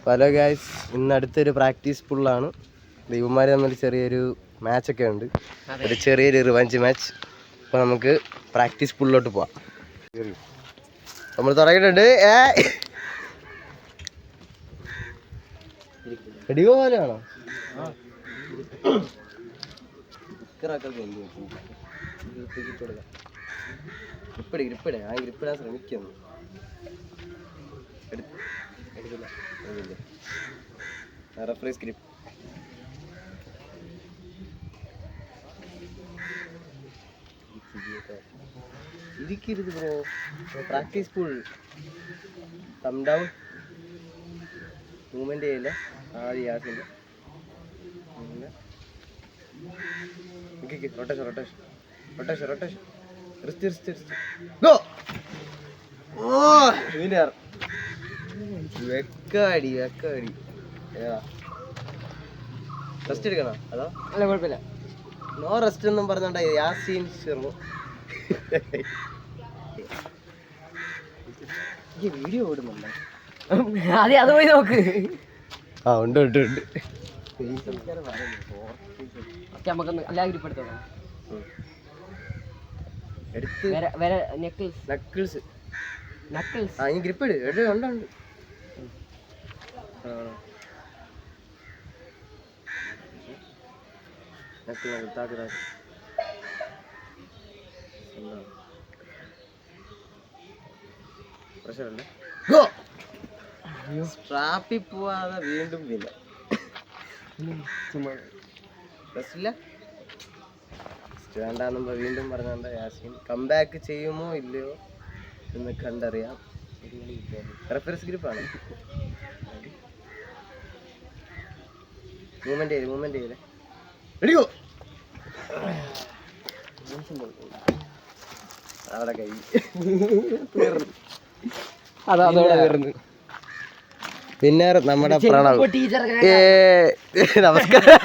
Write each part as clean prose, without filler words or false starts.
Hello guys, ഇന്ന് അടുത്തൊരു practice പുള്ളാണ്. ദൈവന്മാർ തമ്മിൽ ചെറിയൊരു മാച്ചൊക്കെ ഉണ്ട്, ഒരു ചെറിയൊരു റിവഞ്ച് മാച്ച്. അപ്പോൾ നമുക്ക് പ്രാക്ടീസ് പുള്ളിലോട്ട് പോവാം. നമ്മൾ തുടങ്ങിയിട്ടുണ്ട്. എടിയോ പോലെയാണോ? ഗ്രിപ്പിടെ ആ ഗ്രിപ്പിടാൻ ശ്രമിക്കുന്നു. എടുക്കില്ല, റഫറി സ്ക്രിപ്റ്റ്. ഇരിക്കരുത് bro, practice full. Come down, movement ചെയ്യില്ല. ആദ്യം യാസില്ല. Rotation rotation rotation rotation. Wrist wrist wrist. Go. Oh winner. വെക്കാടി വെക്കാടി. റെസ്റ്റ് എടുക്കണോ അതോ? അല്ല, കുഴപ്പമില്ല. നോ റെസ്റ്റ് എന്നും പറഞ്ഞോണ്ടാ യാസീൻ ഷെർമു. വീഡിയോ ഓടുന്നുണ്ടോ? അതെ, അത് പോയി നോക്ക്. ആ ഉണ്ട് ഉണ്ട് ഉണ്ട്. നമുക്കൊന്ന് അല്ലാതെ ഗ്രിപ്പെടുത്തോ? എടുത്ത് നക്കിൾസ്. ആ ഇനി ഗ്രിപ്പ് ഇട്. ഉണ്ട് ഉണ്ട്. പ്രഷറുണ്ട്. സ്ട്രാപ്പിൽ പോവാതെ വീണ്ടും പിന്നെ പ്രശ്നമില്ല. വേണ്ടാന്നുമ്പോ വീണ്ടും പറഞ്ഞോണ്ട യാസീൻ കംബാക്ക് ചെയ്യുമോ ഇല്ലയോ എന്ന് കണ്ടറിയാം. റെഫറൻസ് ഗ്രൂപ്പാണ്. മൂവ്മെന്റ് ചെയ്തേ. റെഡിയോ. അവിടെ കൈ പിന്നെ നമ്മുടെ പ്രണവ്. നമസ്കാരം.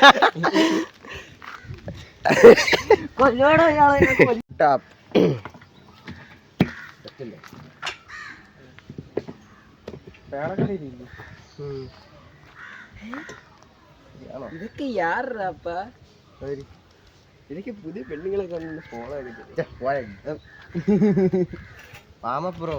ഇതൊക്കെ യാറാപ്പ. എനിക്ക് പുതിയ പെണ്ണുങ്ങളെ കണ്ട് ഫോളോ ചെയ്തിട്ട് പാമപ്രോ.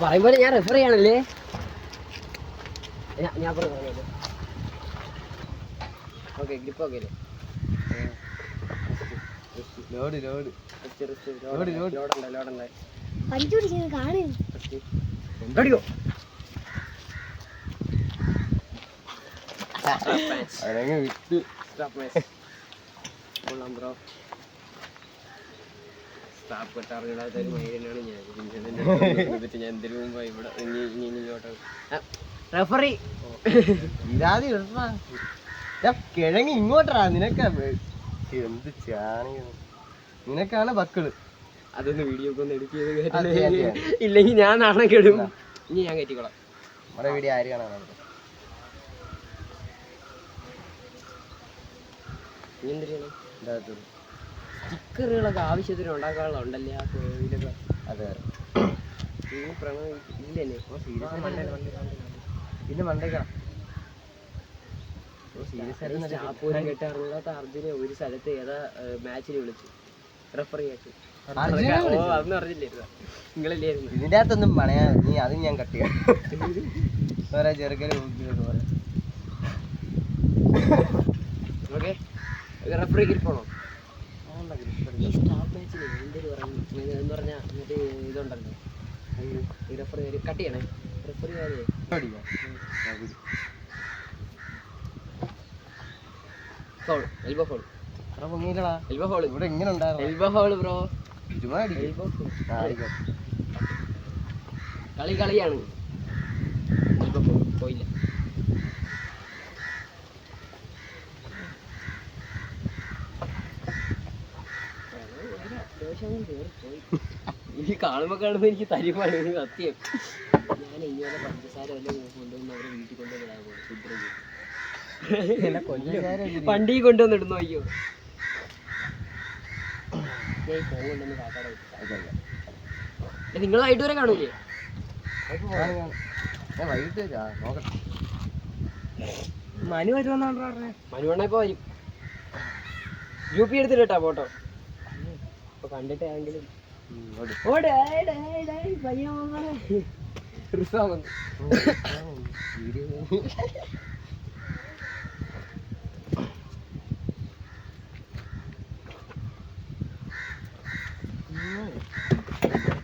പറയുമ്പോൾ ഞാൻ റെഫർ ചെയ്യണല്ലേ. ഞാൻ ഓക്കെ ഗ്രിപ്പ് ഓക്കെ അല്ലേ? ലോഡ് വിട്ട് ബ്രോ. സ്റ്റാഫ് കെട്ടറിഞ്ഞാൽ മൈനാണ് ഞാൻ എന്തിനു മുമ്പ് ഇവിടെ ഇങ്ങോട്ട് റെഫറി ഇതാദ്യം കിഴങ്ങി ഇങ്ങോട്ടാ. നിനക്ക് എന്ത് ചാണി, നിനക്കാണ് ബക്കിള്. അതൊന്ന് വീഡിയോ ഒക്കെ ഒന്ന് എഡിറ്റ് ചെയ്ത് ഇല്ലെങ്കിൽ ഞാൻ നാളെ കേടും. ഇനി ഞാൻ കയറ്റിക്കോളാം. നമ്മുടെ വീഡിയോ ആര് കാണാൻ? സ്റ്റിക്കറുകളൊക്കെ ആവശ്യത്തിന് ഉണ്ടാക്കാനുള്ള ഉണ്ടല്ലേ ആ ഇതിലൊക്കെ. അതെ, ഇല്ലല്ലേ? പിന്നെ മണ്ടേക്കണം. പോലും കേട്ടറിഞ്ഞാത്ത അർജുനെ ഒരു സ്ഥലത്ത് ഏതാ മാച്ചിന് വിളിച്ചു റെഫറി ആയിട്ട്. അതൊന്നും അറിഞ്ഞില്ലായിരുന്നു, നിങ്ങളില്ലായിരുന്നു. ഇതിൻ്റെ അകത്തൊന്നും പണയാ നീ. അതും ഞാൻ കട്ട് ചെയ്യാം. വേറെ ചെറുക്കന് പോലെ. ഓക്കെ, റെഫറി ഗ്രിപ്പാണോ? ഈ സ്റ്റാഫ് മാച്ചിന് എന്തൊരു പറഞ്ഞു എന്ന് പറഞ്ഞാൽ മറ്റേ ഇതുണ്ടല്ലോ, ഈ റെഫറി കട്ട് ചെയ്യണേ. Referee foul, elbow foul. Elbow foul ഇവിടെ ഇങ്ങനെ ഉണ്ടായിരുന്നു. Elbow foul bro. കളിയാണ്. എൽബോ ഫൗൾ പോയില്ല. ഈ കാണുമ്പോ എനിക്ക് തരിമാണ് സത്യം. ഞാൻ ഇങ്ങനെ പഞ്ചസാര എല്ലാം കൊണ്ടുവന്ന് അവരെ വീട്ടിൽ കൊണ്ടുവന്നിടാൻ പോകും. വണ്ടി കൊണ്ടുവന്നിടുന്നു. അയ്യോ ഫോൺ കൊണ്ടുവന്ന് കാക്കാടെ നിങ്ങൾ വൈകിട്ട് വരെ കാണൂലേ? വൈകിട്ട് നോക്കട്ടെ. മനു വരുമെന്നാണ് പറഞ്ഞത്. മനുവണ്ണ ഇപ്പൊ വരും. UP എടുത്തിട്ട് കേട്ടാ ഫോട്ടോ. ഇപ്പൊ കണ്ടിട്ട് ആണെങ്കിലും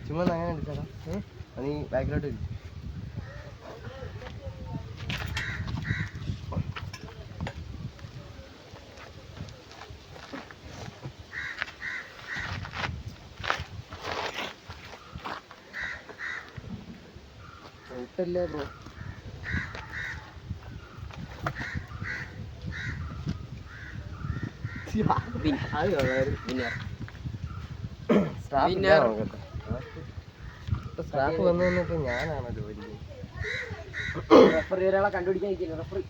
ചുമ്മാ അങ്ങനെ എടുക്കാടാ. നീ ബാക്കിലോട്ട് വരും. ല്ലേ ബ്രോ സ്റ്റാഫ് വന്നു വന്നിട്ട് ഞാനാണല്ലോ വലിയ റഫറി ഒരാളെ കണ്ടുപിടിക്കാൻ ഇരിക്കുന്നു. റഫറി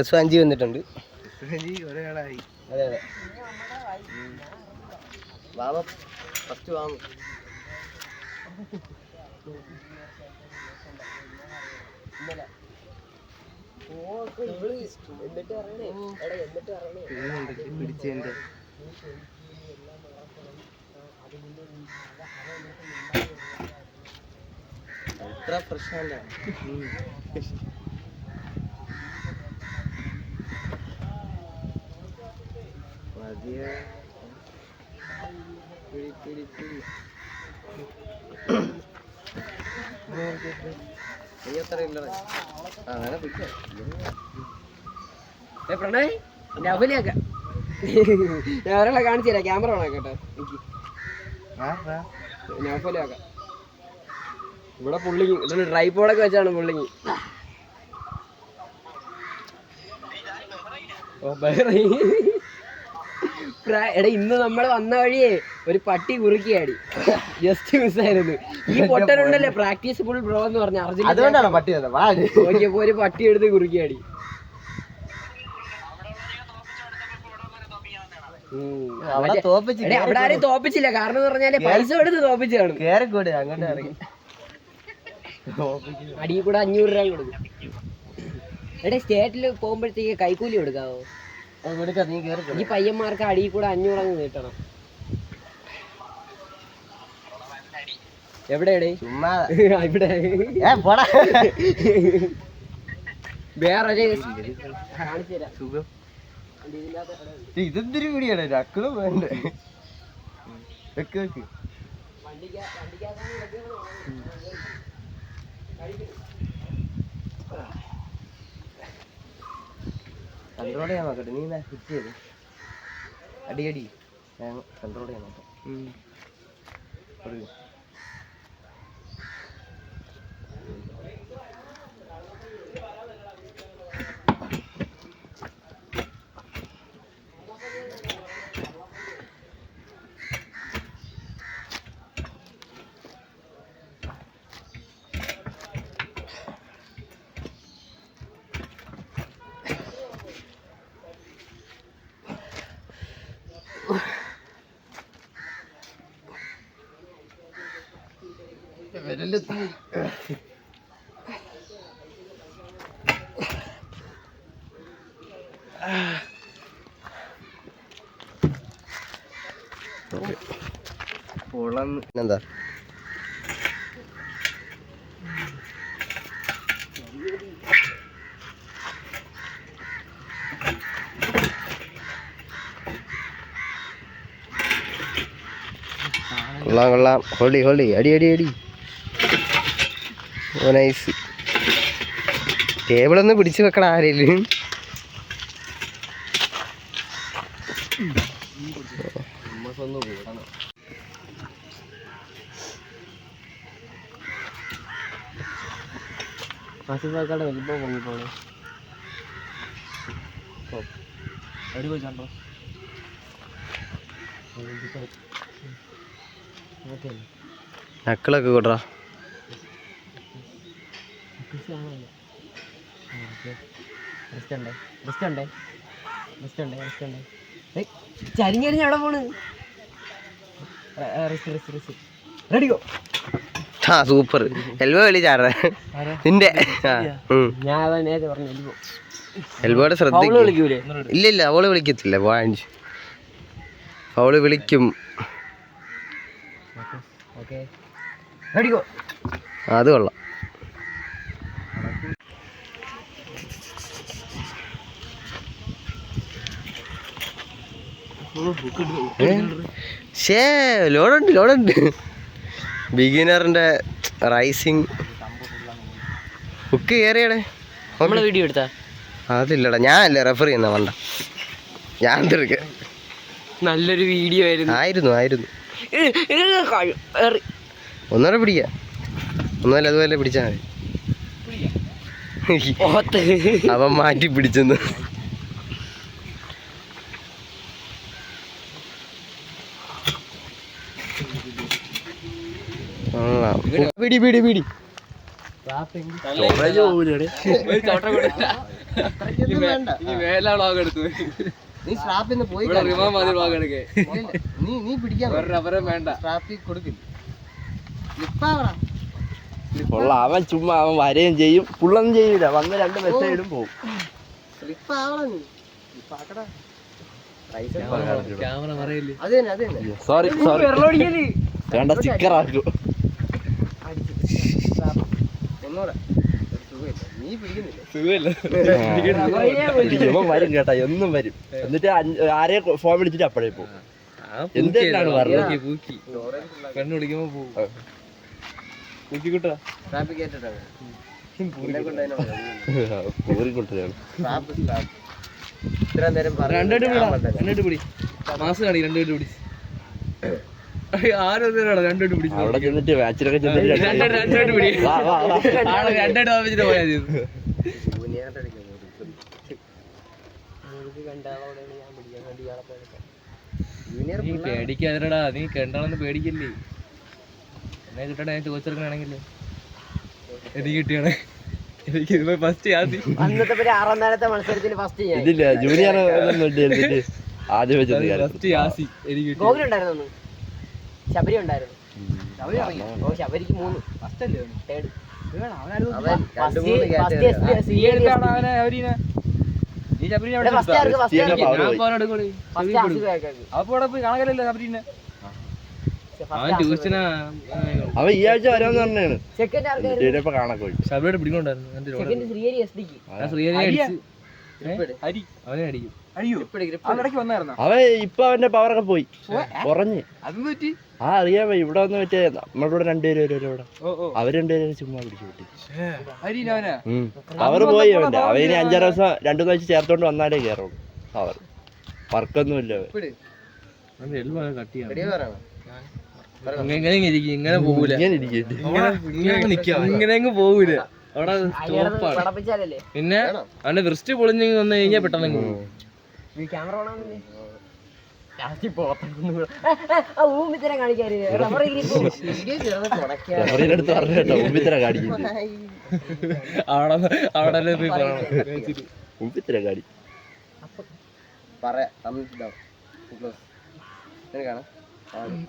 റിസ്വാഞ്ചി വന്നിട്ടുണ്ട്. ഒരാളായി. അതെ അതെ ബാബ ഫസ്റ്റ് വാങ്ങും. പിടിച്ചെന്റെ എത്ര പ്രശ്നമല്ല. മതിയെ അങ്ങനെ പിടിക്കാം. പ്രണയ് നവലിയാക്ക ഞാൻ ഒരാളെ കാണിച്ചു തരാം. ക്യാമറ വേണം കേട്ടോ എനിക്ക്. നവലിയാക്ക ഇവിടെ പുള്ളിങ് ഇതിന് ട്രൈപോഡൊക്കെ വെച്ചാണ് പുള്ളിങ്. എടാ ഇന്ന് നമ്മൾ വന്ന വഴിയേ ഒരു പട്ടി കുറുക്കിയാടി. ജസ്റ്റ് മിസ്സായിരുന്നു. ഈ പൊട്ടനുണ്ടല്ലേ പ്രാക്ടീസ് ഫുൾ ബ്രോ എന്ന് പറഞ്ഞ അതുകൊണ്ടാണ് പട്ടി നോക്കിയപ്പോ ഒരു പട്ടി എടുത്ത് കുറുക്കിയാടി. അവിടെ ആരെയും തോപ്പിച്ചില്ല. കാരണം എന്ന് പറഞ്ഞാല് പൈസ എടുത്ത് തോപ്പിച്ചാണ്. കേറിക്കൂടെ അങ്ങോട്ട് ഇറങ്ങി അടിയിൽ കൂടെ 500 രൂപ കൊടുക്കും. എടേ സ്റ്റേറ്റിൽ പോകുമ്പോഴത്തേക്ക് കൈക്കൂലി കൊടുക്കാവോ? ഈ പയ്യന്മാർക്ക് അടിയിൽ കൂടെ 500 അങ്ങ് നീട്ടണം. എവിടെയാടേ? ചുമ്മാ ഇവിടെ വേറെ കാണിച്ചു തരാം. സുഖം. ഇതെന്തൊരു കൂടിയാണ് അക്കളും വേണ്ടേ? വെക്ക് വെക്ക്. കൺട്രോൾ ചെയ്യാൻ നോക്കട്ടെ. നീ ഹിറ്റ് ചെയ്ത് അടി അടി. ഞാൻ കൺട്രോൾ ചെയ്യാൻ നോക്കാം. എന്താ കൊള്ളാം കൊള്ളാം. ഹോളി ഹോളി അടി അടി അടി. ഓ നൈസ്. ടേബിളൊന്ന് പിടിച്ചു വെക്കണം ആരെങ്കിലും. നമുക്കൊന്ന് കൂടണം. ആസിഫാക്കാടെ വലിപ്പം പൊങ്ങിപ്പോണേ. അടി പോയി ഓക്കെ നക്കളൊക്കെ കൂട്ടറാ. ചരിഞ്ഞരിഞ്ഞ എവിടെ പോണ്? റെഡിയോ ആ സൂപ്പർ. എൽബോ കളിച്ചാറേ നിന്റെ. ഞാൻ നേരത്തെ പറഞ്ഞു എൽബോ. എൽബോടെ ശ്രദ്ധിക്കും. ഇല്ല ഇല്ല അവള് വിളിക്കത്തില്ല. പോയിന്റ് അവള് വിളിക്കും. ഓക്കെ റെഡിയോ. അത് കൊള്ളാം. ലോഡുണ്ട്. ബിഗിനറിന്റെ റൈസിങ് ബുക്ക് കയറിയടേ. നമ്മളെ വീഡിയോ എടുത്താ അതില്ലടാ, ഞാനല്ലേ റെഫർ ചെയ്യുന്ന വേണ്ട. ഞാൻ തീർക്ക. നല്ലൊരു വീഡിയോ ആയിരുന്നു. ഒന്നുകൂടെ പിടിക്കാം. ഒന്നുമല്ല അതുപോലെ പിടിച്ചാൽ മതി. അവൻ മാറ്റി പിടിച്ചെന്ന്. പിടി നീ സ്ട്രാപ്പിന്ന് പോയി നീ പിടിക്കാൻ വേണ്ട. സ്ട്രാപ്പിൽ കൊടുക്കില്ല. അവൻ ചുമ്മാ അവൻ വരെയും ചെയ്യും, പുള്ളൊന്നും ചെയ്യൂല. വന്ന് 2 മെസ്സേജും പോകും. സോറി വേണ്ട, സ്റ്റിക്കർ ആക്കും. വരും കേട്ടാ, എന്നും വരും. എന്നിട്ട് ആരെ ഫോൺ വിളിച്ചിട്ട് അപ്പഴേ പോകും. എന്താണ് പറഞ്ഞത്? കണ്ണു വിളിക്കുമ്പോ പോകും. അവിടെ ചെന്നിട്ട് മാച്ചിലൊക്കെ പേടിക്കാതിരടാ, നീ കണ്ടാണെന്ന് പേടിക്കല്ലേ. എന്നെ കിട്ടണേ, ഞാൻ ചോദിച്ചെടുക്കണാണെങ്കിലേ എനിക്ക് കിട്ടിയാണ്. എനിക്ക് ഫസ്റ്റ് അന്നത്തെ 6ാം നേരത്തെ മത്സരത്തിൽ ഫസ്റ്റ് ഇതില്ല ജൂനിയർ ആദ്യം ഗോകുൽ ഉണ്ടായിരുന്നു, ശബരി ഉണ്ടായിരുന്നു. ശബരിക്ക് 3 തേർഡ്. അവൻ ഈ ആഴ്ച വരാന്ന് പറഞ്ഞാണ്. കാണാൻ പോയി ശബരിയുടെ പിടിക്കൊണ്ടായിരുന്നു. അവൻ ഇപ്പൊ അവന്റെ പവറൊക്കെ പോയി കുറഞ്ഞ്. അറിയാമോ, ഇവിടെ വന്ന് മറ്റേ നമ്മളിവിടെ 2 പേര് ഇവിടെ അവര് 2 പേരും ചുമ്മാ പിടിച്ചു കൂട്ടി. പവർ പോയി അവന്റെ. അവന് 5-6 ദിവസം 2-3 ആഴ്ച ചേർത്തോണ്ട് വന്നാലേ കേറുള്ളൂ. പവർ വർക്കൊന്നുമില്ല. ഇങ്ങനെ പോകൂല, ഇങ്ങനെ അങ്ങ് പോകൂല. അവിടെ പിന്നെ അവന്റെ ദൃഷ്ടി പൊളിഞ്ഞ് വന്നു കഴിഞ്ഞാൽ പെട്ടെന്ന്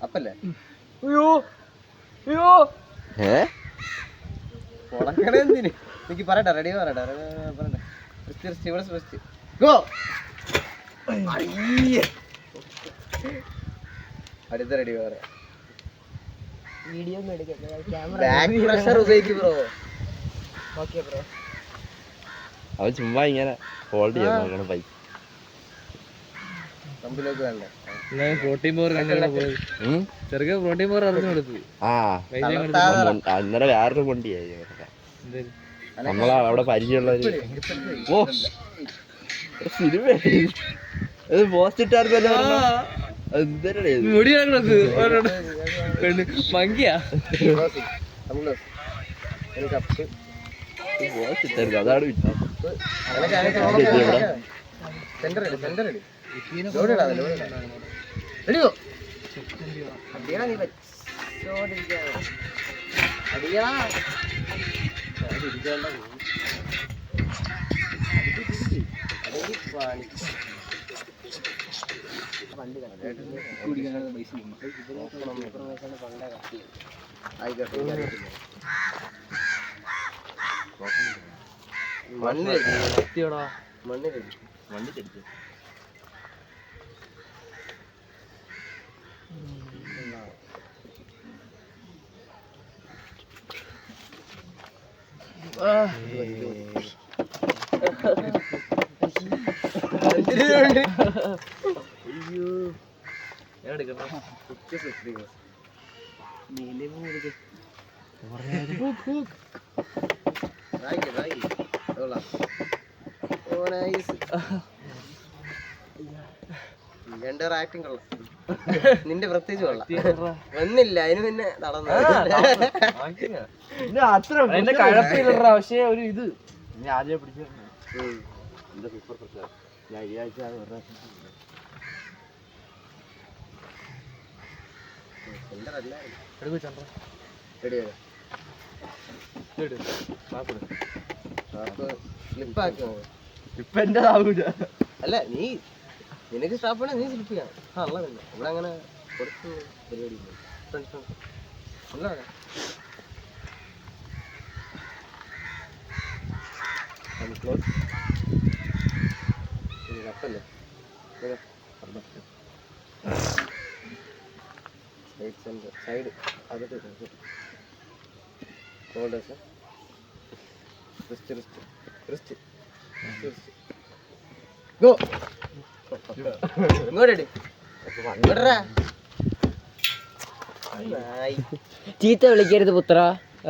അപ്പല്ലേ എനിക്ക് പറയട്ടെ, റെഡി പറയട്ടെ. അടുത്ത റെഡി പറയാം. അവൻ ചുമ്മാ ഇങ്ങനെ ഹോൾഡ് ചെയ്യാൻ നോക്കണം ബൈക്ക്. പ്രോട്ടീൻ പവർ ചെറുക്കെ പ്രോട്ടീൻ പവർ അറിഞ്ഞു കൊടുത്തു. അന്നേരം വേറൊരു വണ്ടിയായി നമ്മളാ അവിടെ പരിചയമുള്ളവര്. ഓ സിനിമ പോസ്റ്റ് ഇട്ടായിരുന്നല്ലോ. മങ്കിയാ പോസ്റ്റ് ഇട്ടായിരുന്നു, അതാണ് അടിക്കടാ. വണ്ടി രണ്ടേറെ ആക്ടിങ് കൊള്ളാം. നിന്റെ പ്രത്യേകിച്ച് കൊള്ളാം. വന്നില്ല അതിന് പിന്നെ നടന്നു. എന്റെ കഴപ്പില്ലടാ. പക്ഷെ ഒരു ഇത് ഞാൻ ആദ്യം പിടിച്ചിരുന്നു. സൂപ്പർ പ്രശ്നം. ഞാൻ ഈ ആഴ്ച ഇപ്പൊ എന്റെ ആവൂല. അല്ല നീ നിനക്ക് സ്റ്റാഫ് വേണേ നീ സ്ലിപ്പ് ചെയ്യണം. അല്ല പിന്നെ ഇവിടെ അങ്ങനെ കൊടുത്ത് പരിപാടി അല്ല കപ്പല്ലേ സൈഡ് അതൊക്കെ ഗോ ഇങ്ങോട്ടടി ഇങ്ങോട്ടാ. ചീത്ത വിളിക്കരുത് പുത്ര.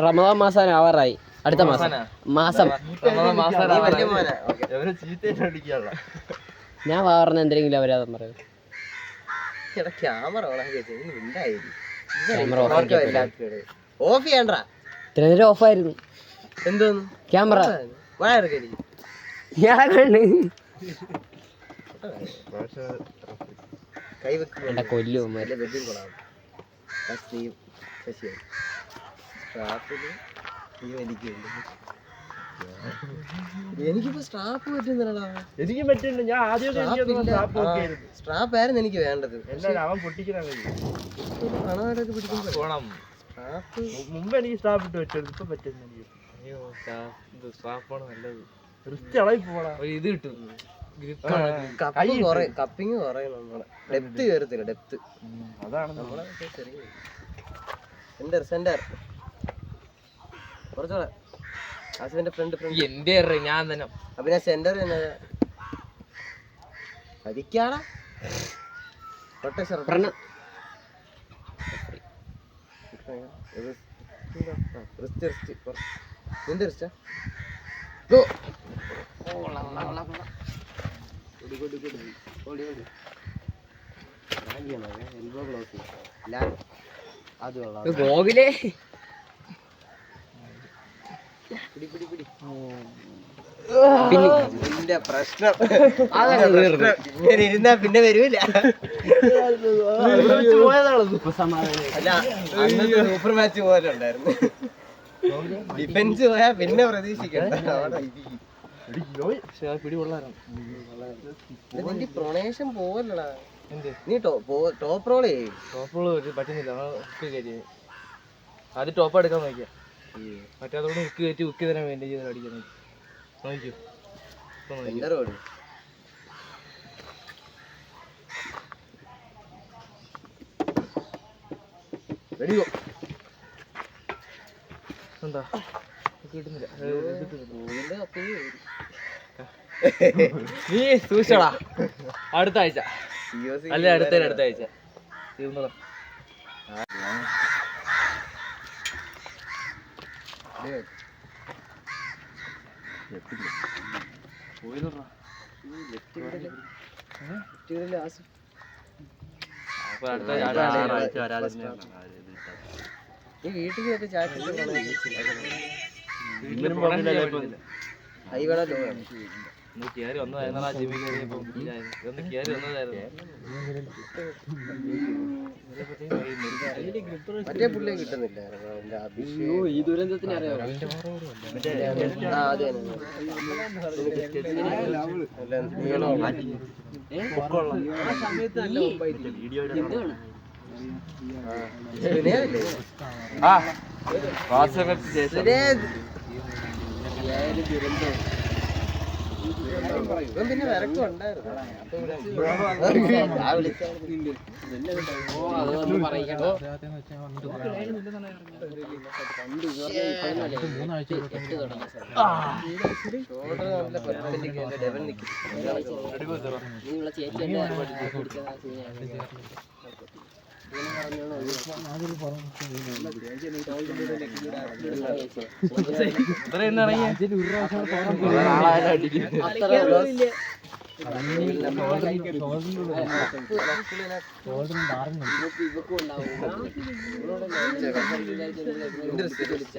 റമദാൻ മാസം ആവാറായി. അടുത്ത മാസം വലിയ മോനാ. ചീത്തയായിട്ട് അടിക്കാനുള്ള ഞാൻ പറഞ്ഞ എന്തെങ്കിലും അവരാതെന്ന് പറയും. ക്യാമറ ക്യാമറ ഓഫ് ചെയ്യണ്ട. ഇത്ര നേരം ഓഫായിരുന്നു. എന്തോന്നു ക്യാമറ വയറുകടി ഞാൻ കണ്ട് കൈ വെക്കും എന്റെ കൊല്ലും ബെഡ്റൂം കൊള്ളാം. സ്റ്റാഫില് നീ വലിക്കുള്ളൂ. എനിക്കിപ്പോ സ്റ്റാഫ് പറ്റുന്നടാ. എനിക്ക് പറ്റില്ല. ഞാൻ ആദ്യം സ്റ്റാഫ് ആയിരുന്നു എനിക്ക് വേണ്ടത്. അവൻ പൊട്ടിക്കാൻ പണമായിട്ടൊക്കെ പിടിക്കുമ്പോ മുമ്പ് എനിക്ക് സ്റ്റാഫ് ഇട്ട് വെച്ചത്. ഇപ്പൊ പറ്റുന്ന സ്റ്റാഫാണ് നല്ലത്. റിസ്ക് ഇളകി പോടാ. ഇത് കിട്ടും. കപ്പിങ് കുറയും. നമ്മളെ ഡെപ്ത് കയറത്തില്ല. ഡെപ്ത് അതാണ് നമ്മളെ സെന്റർ സെന്റർ കുറച്ചോളെ. ആസിഫിന്റെ ഫ്രണ്ട് എന്റെ ഞാൻ തന്നെ അപ്പൊ ഞാൻ സെന്റർ അരിക്കാടാ റൊട്ടേഷൻ നിന്റെ റിസ്റ്റ ഗോ. എൽബോ ക്ലോസ് അത് കൊള്ളാം. ഗോകുലേ പിന്നെ പ്രശ്നം ഇങ്ങനെ ഇരുന്നാ പിന്നെ വരൂല. അല്ല അന്നത്തെ സൂപ്പർ മാച്ച് പോലെ ഉണ്ടായിരുന്നു. ഡിഫൻസ് പോയാ പിന്നെ പ്രതീക്ഷിക്കണ്ട. നിന്റെ പ്രൊണേഷൻ പോവല്ലടാ. നീ ടോപ്പ് റോൾ പറ്റുന്നില്ല. ആദ്യം ടോപ്പ് എടുക്കാൻ നോക്കിയാ മറ്റേ അതോട് ഉക്ക് കയറ്റി ഉക്കി തരാൻ വേണ്ടി അടിക്കാൻ നോക്കൂ. എന്താ കിട്ടുന്നില്ല. നീ സൂക്ഷിച്ചോടാ. അടുത്ത ആഴ്ച അല്ലെ അടുത്ത ആഴ്ച തീർന്നതാ. ഈ വീട്ടിൽ ചാറ്റ് ഹൈ വേണോ ലോ വേണം. കേറി വന്നതായിരുന്നു ആ ജിമ്മി കയറിയപ്പം ഇതൊന്ന് കേറി വന്നതായിരുന്നു. മറ്റേ പുള്ളിയെ കിട്ടുന്നില്ല. ഈ ദുരന്തത്തിന് അറിയാമോ? പിന്നെ വിറക്കുണ്ടായിരുന്നു.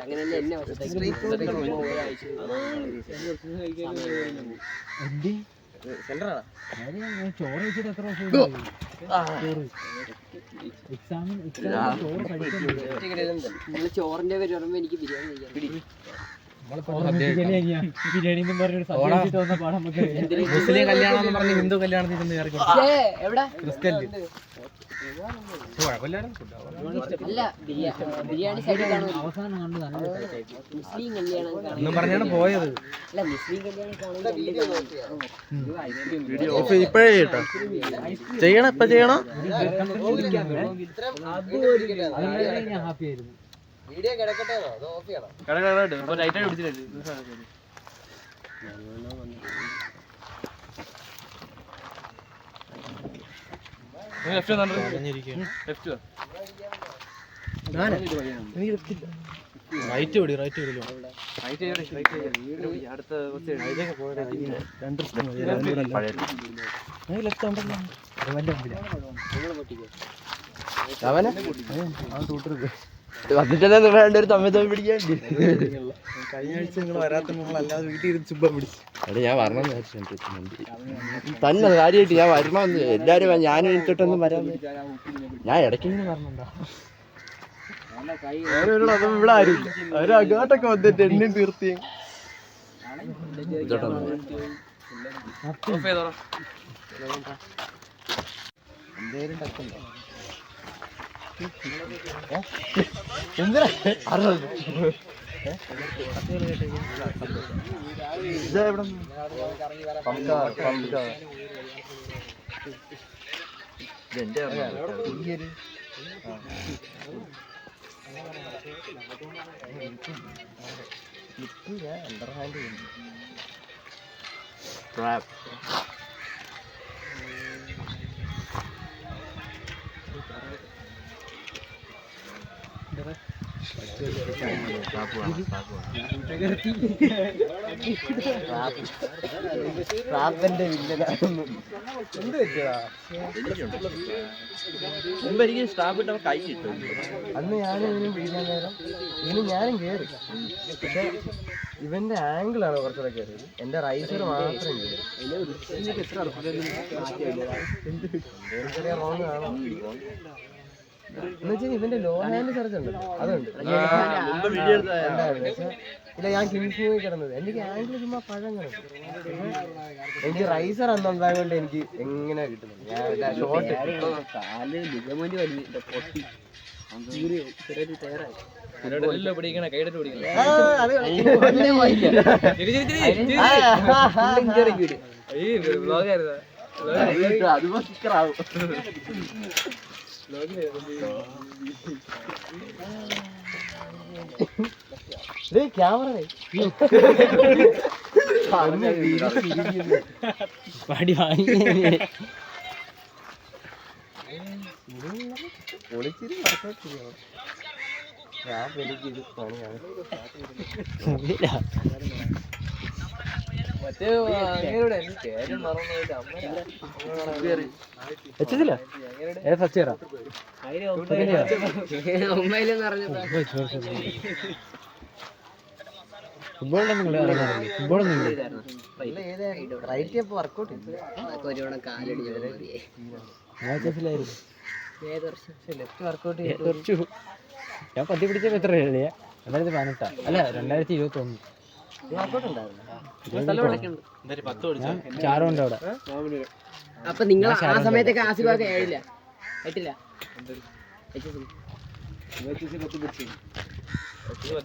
അങ്ങനെയല്ല എന്നെ ചോറ് വെച്ചിട്ട് എത്ര വർഷം ചോറിന്റെ പേര് പറയുമ്പോ എനിക്ക് ബിരിയാണി കഴിക്കാൻ ബിരിയാണി പറഞ്ഞ പാടാൻ മുസ്ലിം കല്യാണം പറഞ്ഞ് ഹിന്ദു കല്യാണത്തിൽ എവിടെ അല്ല ബിരിയാണി സൈഡിലാണ് അവസാനം കണ്ട് നല്ല മുസ്ലിം കല്യാണം ഒന്നും പറഞ്ഞാണ് പോയത്. അല്ല മുസ്ലിം ഇപ്പഴേ കേട്ടോ ചെയ്യണം. ഇപ്പൊ ചെയ്യണോ? ഞാൻ ഹാപ്പി ആയിരുന്നു. വീഡിയോ കിടക്കട്ടെ, അത് ഓഫ് ചെയ്യണം. ലൈറ്റായി പിടിച്ചിട്ട് ലെഫ്റ്റ് ലെഫ്റ്റ് റൈറ്റ് വിടി റൈറ്റ് വിടില്ലോ അടുത്ത കുറച്ച് ലെഫ്റ്റ് ഉണ്ടല്ലോ അവനെ രണ്ടുപേരും തമ്മിൽ തമ്മിൽ പിടിക്കാണ്ട്. കഴിഞ്ഞ ആഴ്ച നിങ്ങൾ വരാത്ത നമ്മൾ അല്ലാതെ വീട്ടിൽ ഇരുന്ന് ചുമ്പ പിടിച്ചു. അല്ല ഞാൻ വരണം തന്നെ കാര്യമായിട്ട് ഞാൻ വരണമെന്ന് എല്ലാവരും ഞാനും എനിക്കൊട്ടൊന്നും വരാൻ ഞാൻ ഇടയ്ക്കിങ്ങനെ പറഞ്ഞുണ്ടോ അതും ഇവിടെ ആരും അവര് അങ്ങോട്ടൊക്കെ വന്നിട്ട് എണ്ണി തീർത്തി. എന്തേലും ടച്ചുണ്ടോ? എന്തിനാ അണ്ടർഹാൻഡ് ട്രാപ്പ് ട്രാപ്പിന്റെ വില്ലനാണെന്ന് എന്ത് പറ്റിയതാ? മുമ്പ് എനിക്ക് സ്റ്റാഫ് ഇട്ടവ കൈ കിട്ടും. അന്ന് ഞാനും ഇതിനും പിടിക്കാൻ നേരം ഇതിന് ഞാനും കയറി. പക്ഷെ ഇവന്റെ ആംഗിളാണ് കുറച്ചുകൂടെ കയറിയത്. എന്റെ റൈസർ മാത്രം കയറി. ചെറിയ റോങ് കാണാം. എന്നുവെച്ചാൽ ഇവന്റെ ലോ ഹാൻഡ് സർച്ച് ഉണ്ട്, അതുണ്ട്. ഇല്ല ഞാൻ കിങ്സ് പോയി കിടന്നത് എനിക്ക് ആംഗിൾ ചുമ്മാ പഴം കിടക്കും. എനിക്ക് റൈസർ അന്നുണ്ടായത് കൊണ്ട് എനിക്ക് എങ്ങനെ കിട്ടുന്നത്. ഞാൻ ഷോട്ട് ക്യാമറ പടി വാങ്ങി പൊളിച്ചിരി ഞാൻ എനിക്കിത് പണിയാണ്. വെച്ചതില്ല ഫസ്റ്റ് ഇയറാ ഉമ്മയിലെന്ന് പറഞ്ഞപ്പോ ഫുട്ബോളിലൊന്നും കളി അറിയാറില്ലേ? ഫുട്ബോളൊന്നും ഇല്ല. റൈറ്റ് ഇപ്പോൾ വർക്കൗട്ട് മാച്ചസിലായിരുന്നു. ഏത് വർഷം ലെഫ്റ്റ് വർക്കൗട്ട് കുറച്ചു ഞാൻ പത്തി പിടിച്ചപ്പോൾ എത്ര രൂപയാ? 2018 അല്ല 2021. വർക്കൗട്ട് ഉണ്ടായിരുന്നു. ഞാൻ ചാറുണ്ട് അവിടെ. അപ്പൊ നിങ്ങൾ ആ സമയത്തൊക്കെ ആസിഫൊക്കെ ഏഴില്ല എട്ടില്ല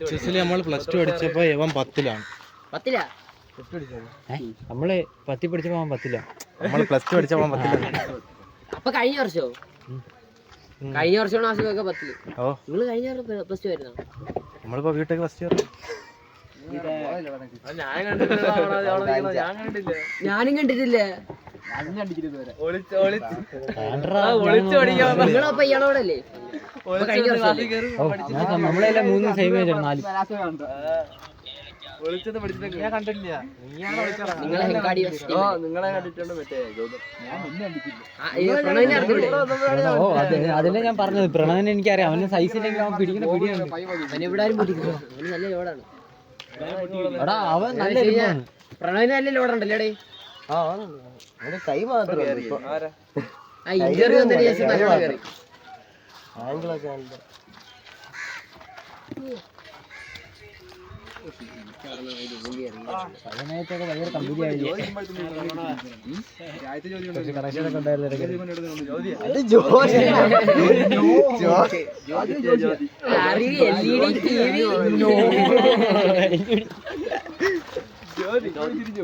ചെസ്സിൽ നമ്മൾ +2 പഠിച്ചപ്പോൾ ഇവൻ 10ലാണ്. പത്തില്ല നമ്മള് പത്തി പിടിച്ചപ്പോൾ അവൻ 10ലാ. നമ്മൾ +2 പഠിച്ചപ്പോൾ 10ലാണ്. അപ്പൊ കഴിഞ്ഞ വർഷമോ? കഴിഞ്ഞ വർഷമാണ് ആസിഫൊക്കെ 10ല്. ഓ നിങ്ങൾ കഴിഞ്ഞ വർഷം +2 ആയിരുന്നോ? നമ്മളിപ്പോൾ വീട്ടിലേക്ക് ഫസ്റ്റ് ഇയർ. ഞാനും കണ്ടിട്ടില്ല. നിങ്ങളപ്പോ ഇയാളോടെ അല്ലേ? കഴിഞ്ഞ വർഷം നമ്മളെല്ലാം 3 സെയിം ആയിട്ട് 4. നിങ്ങളെ ഹെങ്കാടി ഓ അതല്ലേ ഞാൻ പറഞ്ഞത്. പ്രണവനെ എനിക്കറിയാം. അവന് സൈസില്ലെങ്കിൽ അവൻ പിടിക്കുന്ന പിടിയാണ്. ഇവിടെ ആരും പിടിക്കുന്നു. അവന് നല്ല ലോഡാണ്. എടാ അവൻ നല്ല എലുമ്പാണ്. പ്രണവിന് നല്ല ലോഡുണ്ടല്ലേ? അവന്റെ കൈ മാത്രമേ ഇന്റർവ്യൂ വന്നതിന് ശേഷം നല്ലോണം കയറി. ആംഗിളൊക്കെ നല്ല അതിനായിട്ടൊക്കെ ഭയങ്കര കമ്പനി ആയില്ലേ? കണക്ഷനൊക്കെ ഉണ്ടായിരുന്നു ഇടയ്ക്ക്. അത് ജോലി LED TV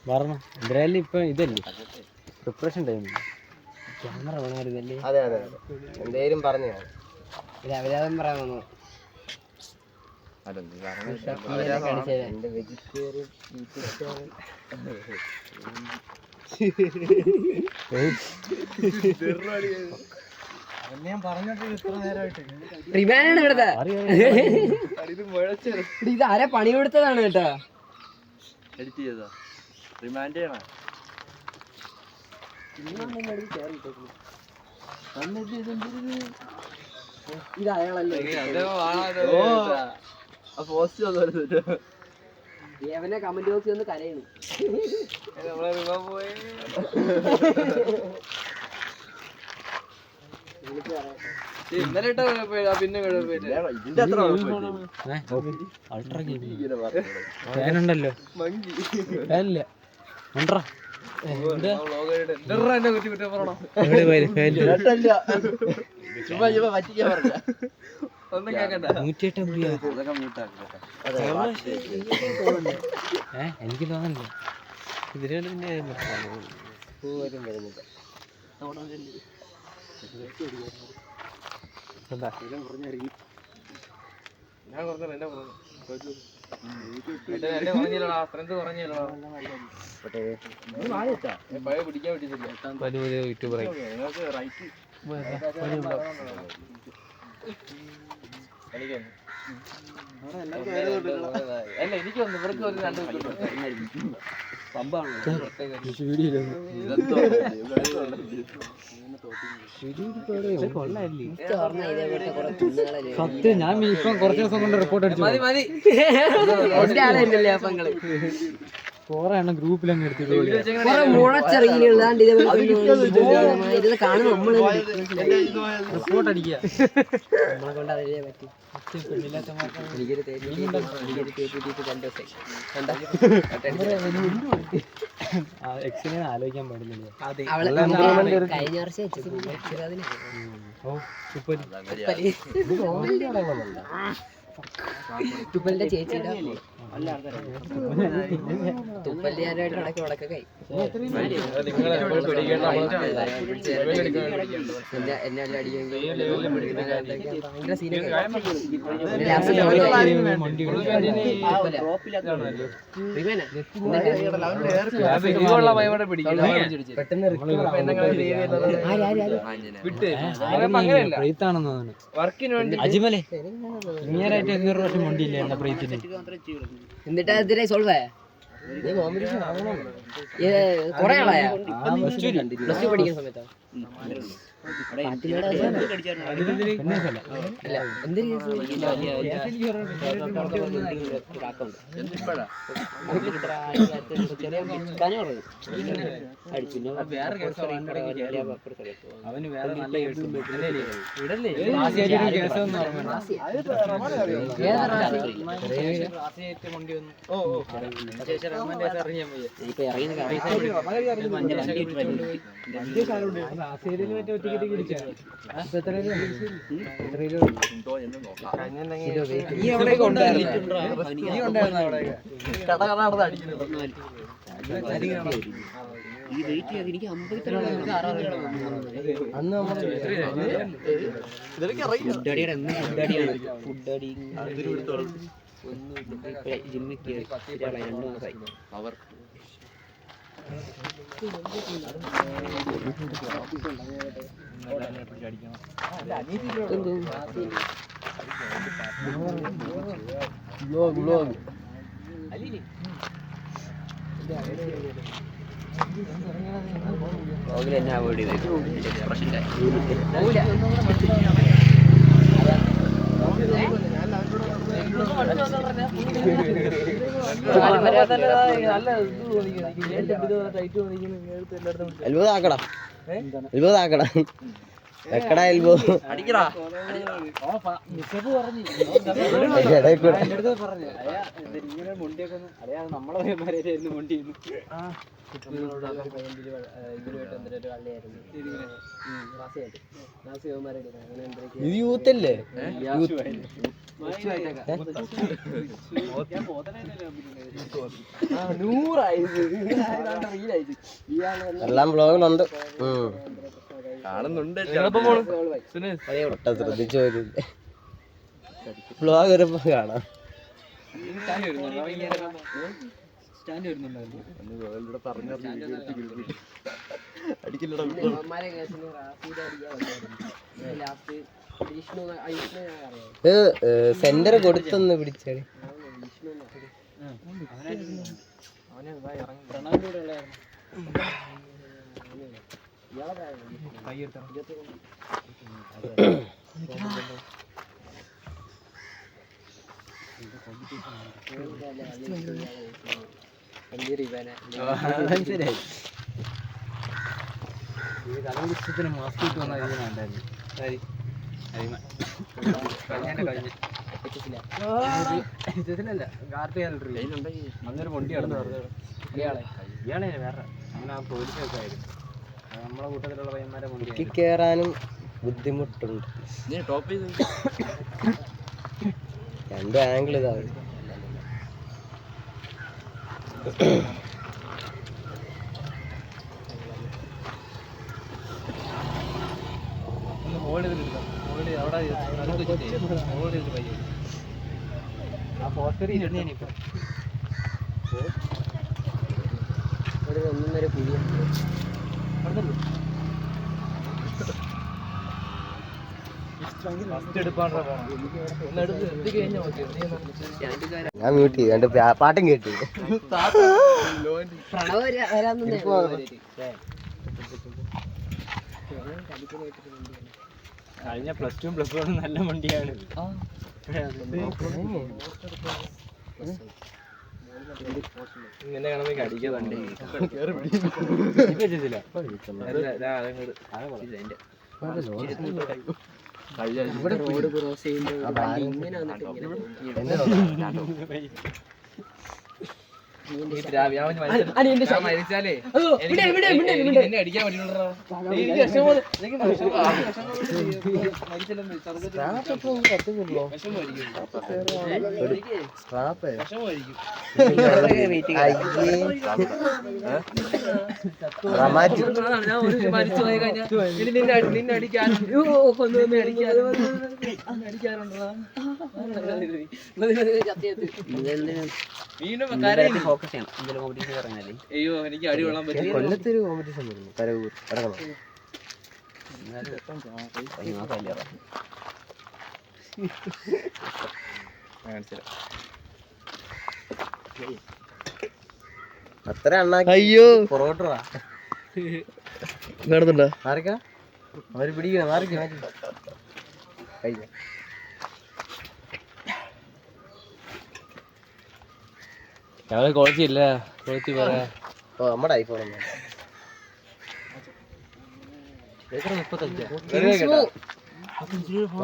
പറഞ്ഞു എന്തായാലും ഇപ്പൊ ഇതല്ലേ പ്രിപ്പറേഷൻ ടൈം. ക്യാമറ വേണമായിരുന്നല്ലേ? അതെ അതെ അതെ എന്തേലും പറഞ്ഞു അവരാധം പറയാൻ വന്നു. എന്റെ വെജിറ്റേറിയൻ റിമാനാണ് ഇവിടുത്തെ. ഇത് ആരെ പണി കൊടുത്തതാണ് കേട്ടോ. എഡിറ്റ് ചെയ്താ റിമാൻഡ് ചെയ്യണം. ഇത് അയാളല്ലേ? ദേവനെ കമന്റ് ബോക്സിൽ ഒന്ന് കരയുന്നു. ഇന്നലെ പിന്നെ ഇതിന്റെ അത്ര അൾട്രാ ഫാനുണ്ടല്ലോ. ഫാനില്ല ഉണ്ടോ? എനിക്ക് തോന്നുന്നില്ല. ഇതിന് പിന്നെ വലിയ യൂട്യൂബറായി. അല്ല എനിക്ക് വന്നു ഇവർക്ക് ഒരു 2 സത്യം ഞാൻ ഇപ്പം കുറച്ച് ദിവസം കൊണ്ട് റിപ്പോർട്ട് അടിച്ചു. കുറെ എണ്ണം ഗ്രൂപ്പിലങ്ങ് എടുത്തിട്ട് റിപ്പോർട്ട് അടിക്കുക. എക്സിനെ ആലോചിക്കാൻ പാടില്ലല്ലോ. കഴിഞ്ഞ വർഷം തുപ്പലിന്റെ ചേച്ചിയുടെ തുപ്പല്ലിയാനായിട്ട് ഇടയ്ക്ക് ഉടക്കൊക്കെ എന്നെ അല്ല അടിയെങ്കിൽ ഭയങ്കര സീനൊക്കെ അജിമലെ ഇങ്ങനായിട്ട് 500 പ്രാവശ്യം വണ്ടിയില്ലേ എന്ന പ്രീത്തിന് എന്നിട്ട് അതിനെ സോൾവ് ആയ കൊറേ ആളായ പ്ലസ് ടു പഠിക്കുന്ന സമയത്താ ഈ വെയിറ്റ് ചെയ്യാൻ എനിക്ക് 50 ജിമ്മിൽ കയറി 2 മാസമായി അവർ എന്നെ അവോയ്ഡ് ചെയ്തു എക്സ്പ്രഷൻ്റെ എൽബോതാക്കടാ എൽബോതാക്കടാ വെക്കടാ എൽബോ ഇത് യൂത്തല്ലേ എല്ലാം ബ്ലോഗിലുണ്ട് കാണുന്നുണ്ട് ശ്രദ്ധിച്ചു വരില്ലേ ബ്ലോഗ് വരുമ്പോ കാണാം സെന്റർ കൊടുത്തൊന്ന് പിടിച്ചാണ് മാസ്ക് ഇട്ട് വന്ന അന്നൊരു വണ്ടി കടന്നു ഇയാളെ വേറെ അങ്ങനെ ആ പോലീസൊക്കെ ആയിരുന്നു നമ്മളെ കൂട്ടത്തിലുള്ള പയ്യന്മാരെ വണ്ടി കേറാനും ബുദ്ധിമുട്ടുണ്ട് രണ്ട് ആംഗിൾ ഇതാണ് ആ പോസ്റ്റർ ഇരുന്നേനിപ്പോ ഒരു ഒന്നൊന്നര പുതിയ ഞാൻ മ്യൂട്ട് ചെയ്തു രണ്ട് പാട്ടും കേട്ടു പ്രണവ് വരാൻ കഴിഞ്ഞ +2 +1 നല്ല വണ്ടിയാണ് ഇങ്ങനെ കാണുമ്പോ അടിക്കുന്നുണ്ട് ഇവിടെ റോഡ് ക്രോസ് ചെയ്യുമ്പോൾ ഇങ്ങനെ വന്നിട്ട് ഇങ്ങനെ മരിച്ചാലേ എന്നെ അടിക്കാൻ നിന്നെ അടിക്കാറുണ്ടോ ഫോക്കസ് ചെയ്യണം എന്തെങ്കിലും കോമ്പറ്റീഷൻ പറഞ്ഞാല്. അയ്യോ എനിക്ക് അടി കൊള്ളാൻ പറ്റില്ല. കൊല്ലത്തൊരു കോമ്പറ്റീഷൻ വരുന്നു പരവൂർ ഇറങ്ങണം. അത്ര അണ്ണാക്കി. അയ്യോ പൊറോട്ട കാണുന്നുണ്ടോ? മാറിക്ക അവര് പിടിക്കണം. മാറിക്ക കഴിഞ്ഞ ഞങ്ങള് ക്വാളിറ്റി ഇല്ല. ക്വാളിറ്റി പറയാ ഓ നമ്മുടെ ഐഫോൺ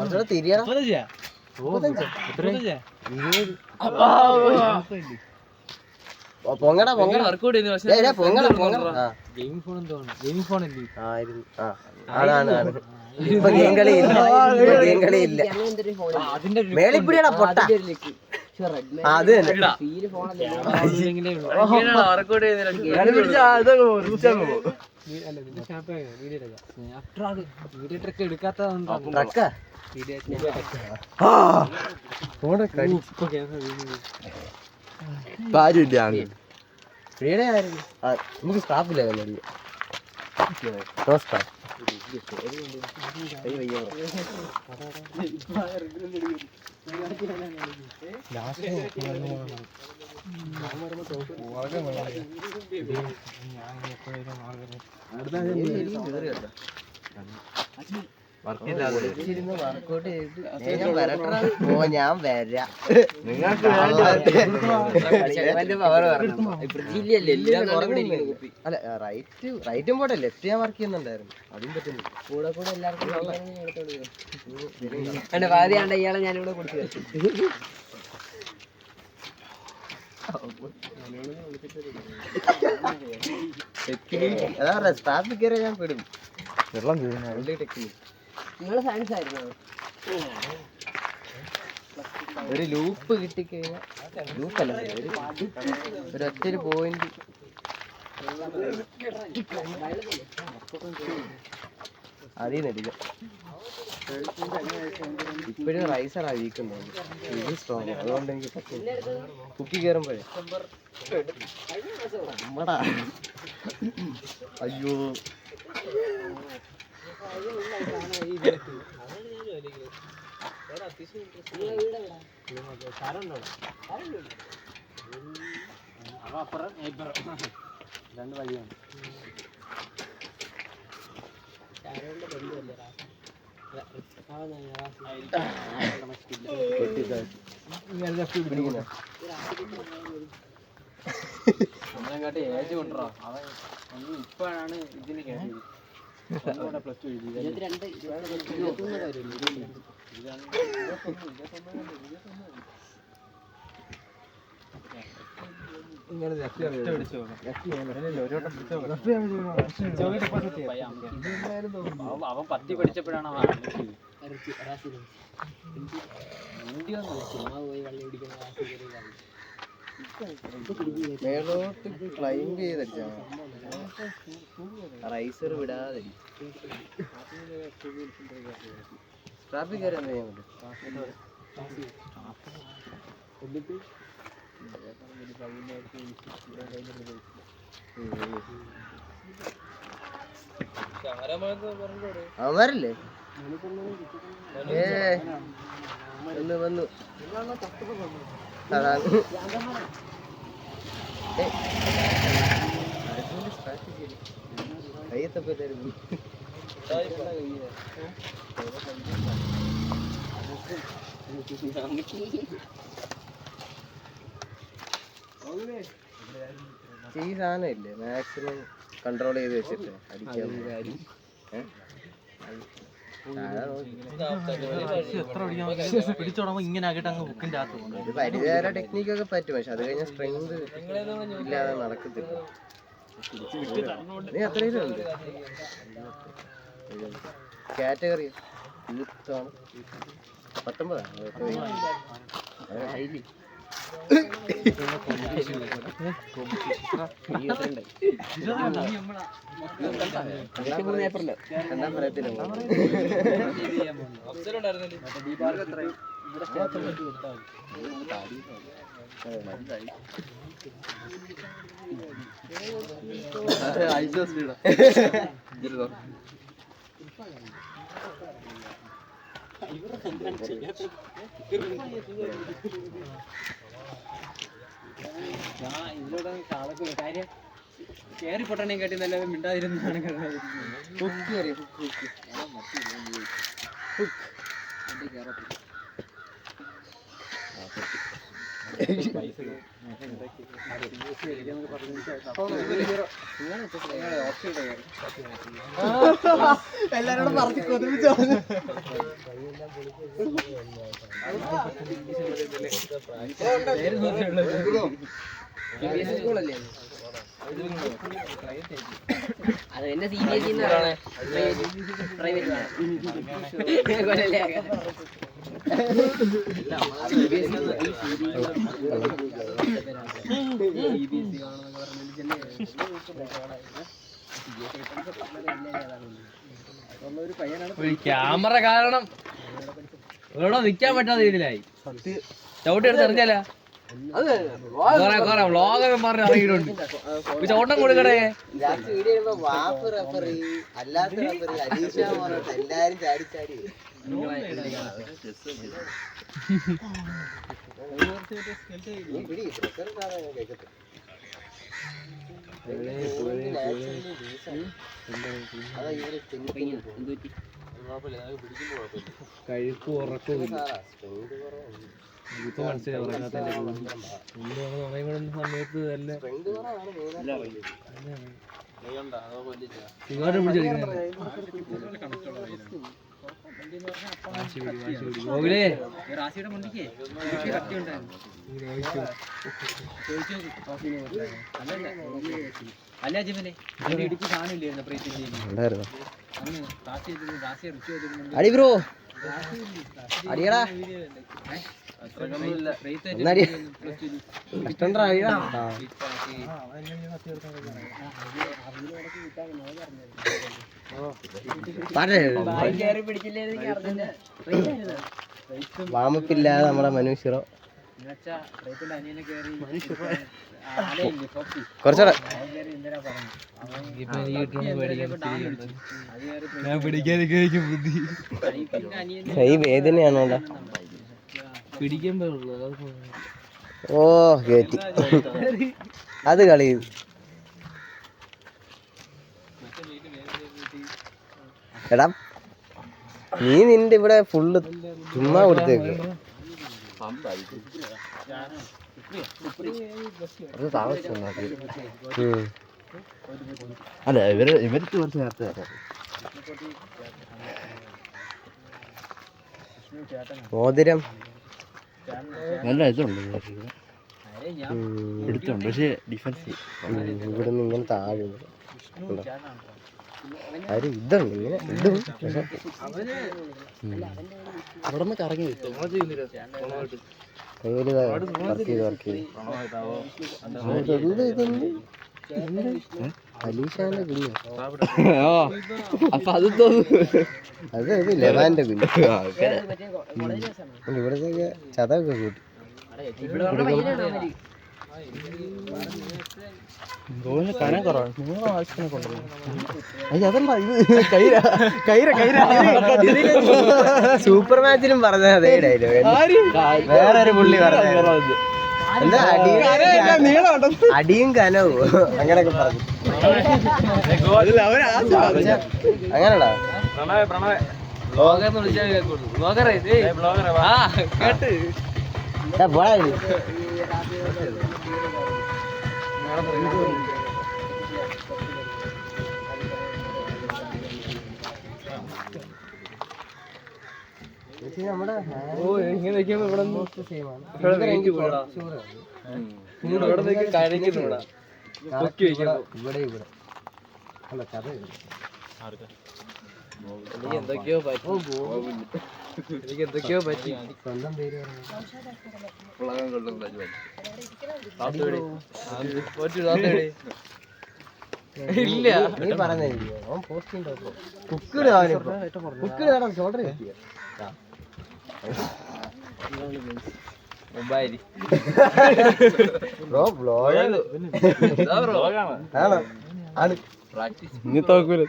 ഒന്നും തിരിയാ പൊങ്ങടാ പൊങ്ങടാ വർക്കൗട്ട് ചെയ്യുന്നു. പക്ഷേ പൊങ്ങടാ പൊങ്ങടാ. ഗെയിമിംഗ് ഫോൺ എന്താണ്? ഗെയിമിംഗ് ഫോൺ അല്ലേ? ആയിരുന്നു. അതാണ് ഇപ്പൊ ഗെയിം കളിയില്ല. ഗെയിം കളിയില്ല. മേളിപ്പിടിയാടാ പൊട്ട. അത് തന്നെ വർക്കൗട്ട് ചെയ്യുന്നില്ല. Video truck എടുക്കാത്തതുണ്ടോ? ട്രക്കാ കാര്യമില്ല. നമുക്ക് സ്റ്റാഫില്ല. നമസ്കാരം. വർക്കൗട്ട് ചെയ്തിട്ട് ഞാൻ വരാം. അല്ല റൈറ്റും പോട്ടെ, ലെഫ്റ്റ് ഞാൻ വർക്ക് ചെയ്യുന്നുണ്ടായിരുന്നു. അതും പറ്റുന്നു. കൂടെ കൂടെ എല്ലാവർക്കും പാതിയാണ്ട് ഇയാളെ ഞാനിവിടെ കൊടുത്തു. അതാ സ്റ്റാഫിൽ കയറിയ ഞാൻ പെടും. വെള്ളം തീരുന്നു. നിങ്ങൾ സയൻസ് ആയിരുന്നു. ഒരു ലൂപ്പ് കിട്ടിക്കഴിഞ്ഞാൽ ലൂപ്പല്ല, ഒരു ഒറ്റൊരു പോയിന്റ് അതിൽ നിന്നെടുക്കാം. ഇപ്പോഴും റൈസറാ വീക്കുണ്ടോ? ഇത് സ്ട്രോങ്, അതുകൊണ്ട് എനിക്ക് പറ്റും. കുക്കി കയറുമ്പോഴേ നമ്മടാ. അയ്യോ രണ്ട് വഴിയാണ്. നമ്മളെക്കാട്ടി ഏജ് കൊണ്ടുവരാ. അവൻ ഇപ്പോഴാണ് ഇതിന് കേട്ടത്. പ്ലസ് ടു എഴുതി. അവൻ പത്തി പഠിച്ചപ്പോഴാണ് അവൻ മേലോട്ട് ക്ലൈംബ് ചെയ്തടിച്ചാ റൈസർ വിടാതെ ട്രാഫിക് കയറി എന്താ ചെയ്യാൻ പറ്റും? അവന്മാരല്ലേ? വന്നു വന്നു. അതാണ് കയ്യത്തപ്പറ്റായിരുന്നു. ഈ സാധനം ഇല്ലേ മാക്സിമം കൺട്രോൾ ചെയ്ത് വെച്ചിട്ട് അടിക്കാൻ. ഒരു പരിധിവരെ ടെക്നിക്കൊക്കെ പറ്റും, പക്ഷെ അത് കഴിഞ്ഞാൽ സ്ട്രെങ്ത് ഇല്ലാതെ നടക്കത്തില്ല. നീ അത്രയും ഉണ്ട് കാറ്റഗറി യൂത്താണ് 19 ഹൈലി രണ്ടാം പറയത്തില്ല. കേറി പൊട്ടണേ കാട്ടി നല്ലത് മിണ്ടാതിരുന്നാണ്. എല്ലാരോടും പറഞ്ഞു കൊതിപ്പിച്ചോ. സ്കൂളല്ലേ അത് എന്നെ CBSE പ്രൈവറ്റ് ക്യാമറ കാരണം ഇവിടെ നിക്കാൻ പറ്റാത്ത രീതിയിലായി. ചവിട്ടി എടുത്ത് എറിഞ്ഞാലാ വ്ളോഗൊക്കെ പറഞ്ഞ് ഇറങ്ങിയിട്ടുണ്ട്. ചോട്ടം കൊടുക്കണേ. വാപ്പ് റഫറി അല്ലാത്ത റഫറി അലീഷ പറഞ്ഞിട്ട് എല്ലാരും ചാടി ചാടി കഴിപ്പ് ഉറക്കും ഇപ്പൊ മനസ്സിലായി ഉറങ്ങാത്ത സമയത്ത് നല്ല സിഗാർഡ് റാസിയുടെ മുണ്ടിക്ക് കത്തി അല്ല ജിമ്മനെ ഇടിച്ച് സാധനമില്ലായിരുന്നു അടി ബ്രോ അടിയടാ വാമപ്പില്ലാതെ നമ്മളെ മനുഷ്യരോ കുറച്ചൂടെ കൈ വേദനയാണോടാ പിടിക്കുമ്പോ ഓ കേറ്റി അത് കളി എടാ നീ നിന്റെ ഇവിടെ ഫുള്ള് ചുമ്മാ കൊടുത്തേക്ക് അല്ല ഇവർക്ക് കുറച്ച് നേരത്തെ മോതിരം നല്ല ഇതുണ്ട് എടുത്തുണ്ട്, പക്ഷേ ഡിഫൻസ് ഇവിടെ നിന്ന് ഇങ്ങനെ താഴെ ഒരു ഇതുണ്ട് ഇങ്ങനെ ഇതും പക്ഷെ അവിടെ നിന്ന് കറങ്ങി കയ്യിൽ വർക്ക് ചെയ്ത് ഇതെന്ത് അലീഷാന്റെ കുഞ്ഞ് അപ്പൊ അത് തോന്നുന്നു അത് ലെവാന്റെ കുഞ്ഞ് ഇവിടത്തേക്ക് ചതവൊക്കെ കൂട്ടി കനം കുറവാണ്. നിങ്ങളെ ആവശ്യത്തിനെ കൊണ്ടുവരുന്നു. സൂപ്പർ മാച്ചിലും പറഞ്ഞ അതേ ഡയലോഗ് വേറൊരു പുള്ളി പറഞ്ഞ എന്താ അടിയും കനവും അങ്ങനൊക്കെ പറഞ്ഞു. അങ്ങനെടാ പോടാ നമ്മുടെ ഇങ്ങനെ നിൽക്കുമ്പോ ഇവിടെ സെയിം ആണ്. ഇവിടെ കഴിക്കുന്നുടാ ഇവിടെ ഇവിടെ അല്ല കഥ എനിക്ക് എന്തൊക്കെയോ പറ്റി സ്വന്തം പേര് ഇല്ല നീ പറഞ്ഞ അവൻ പോസ്റ്റ് കുക്കിട് അവനിപ്പോ കുക്കിട് വേണം ഷോൾഡർ കിട്ടിയ ബ്രോ ബ്ലോഗ് ആണോ ആണ് ഇനി തോക്കൂല.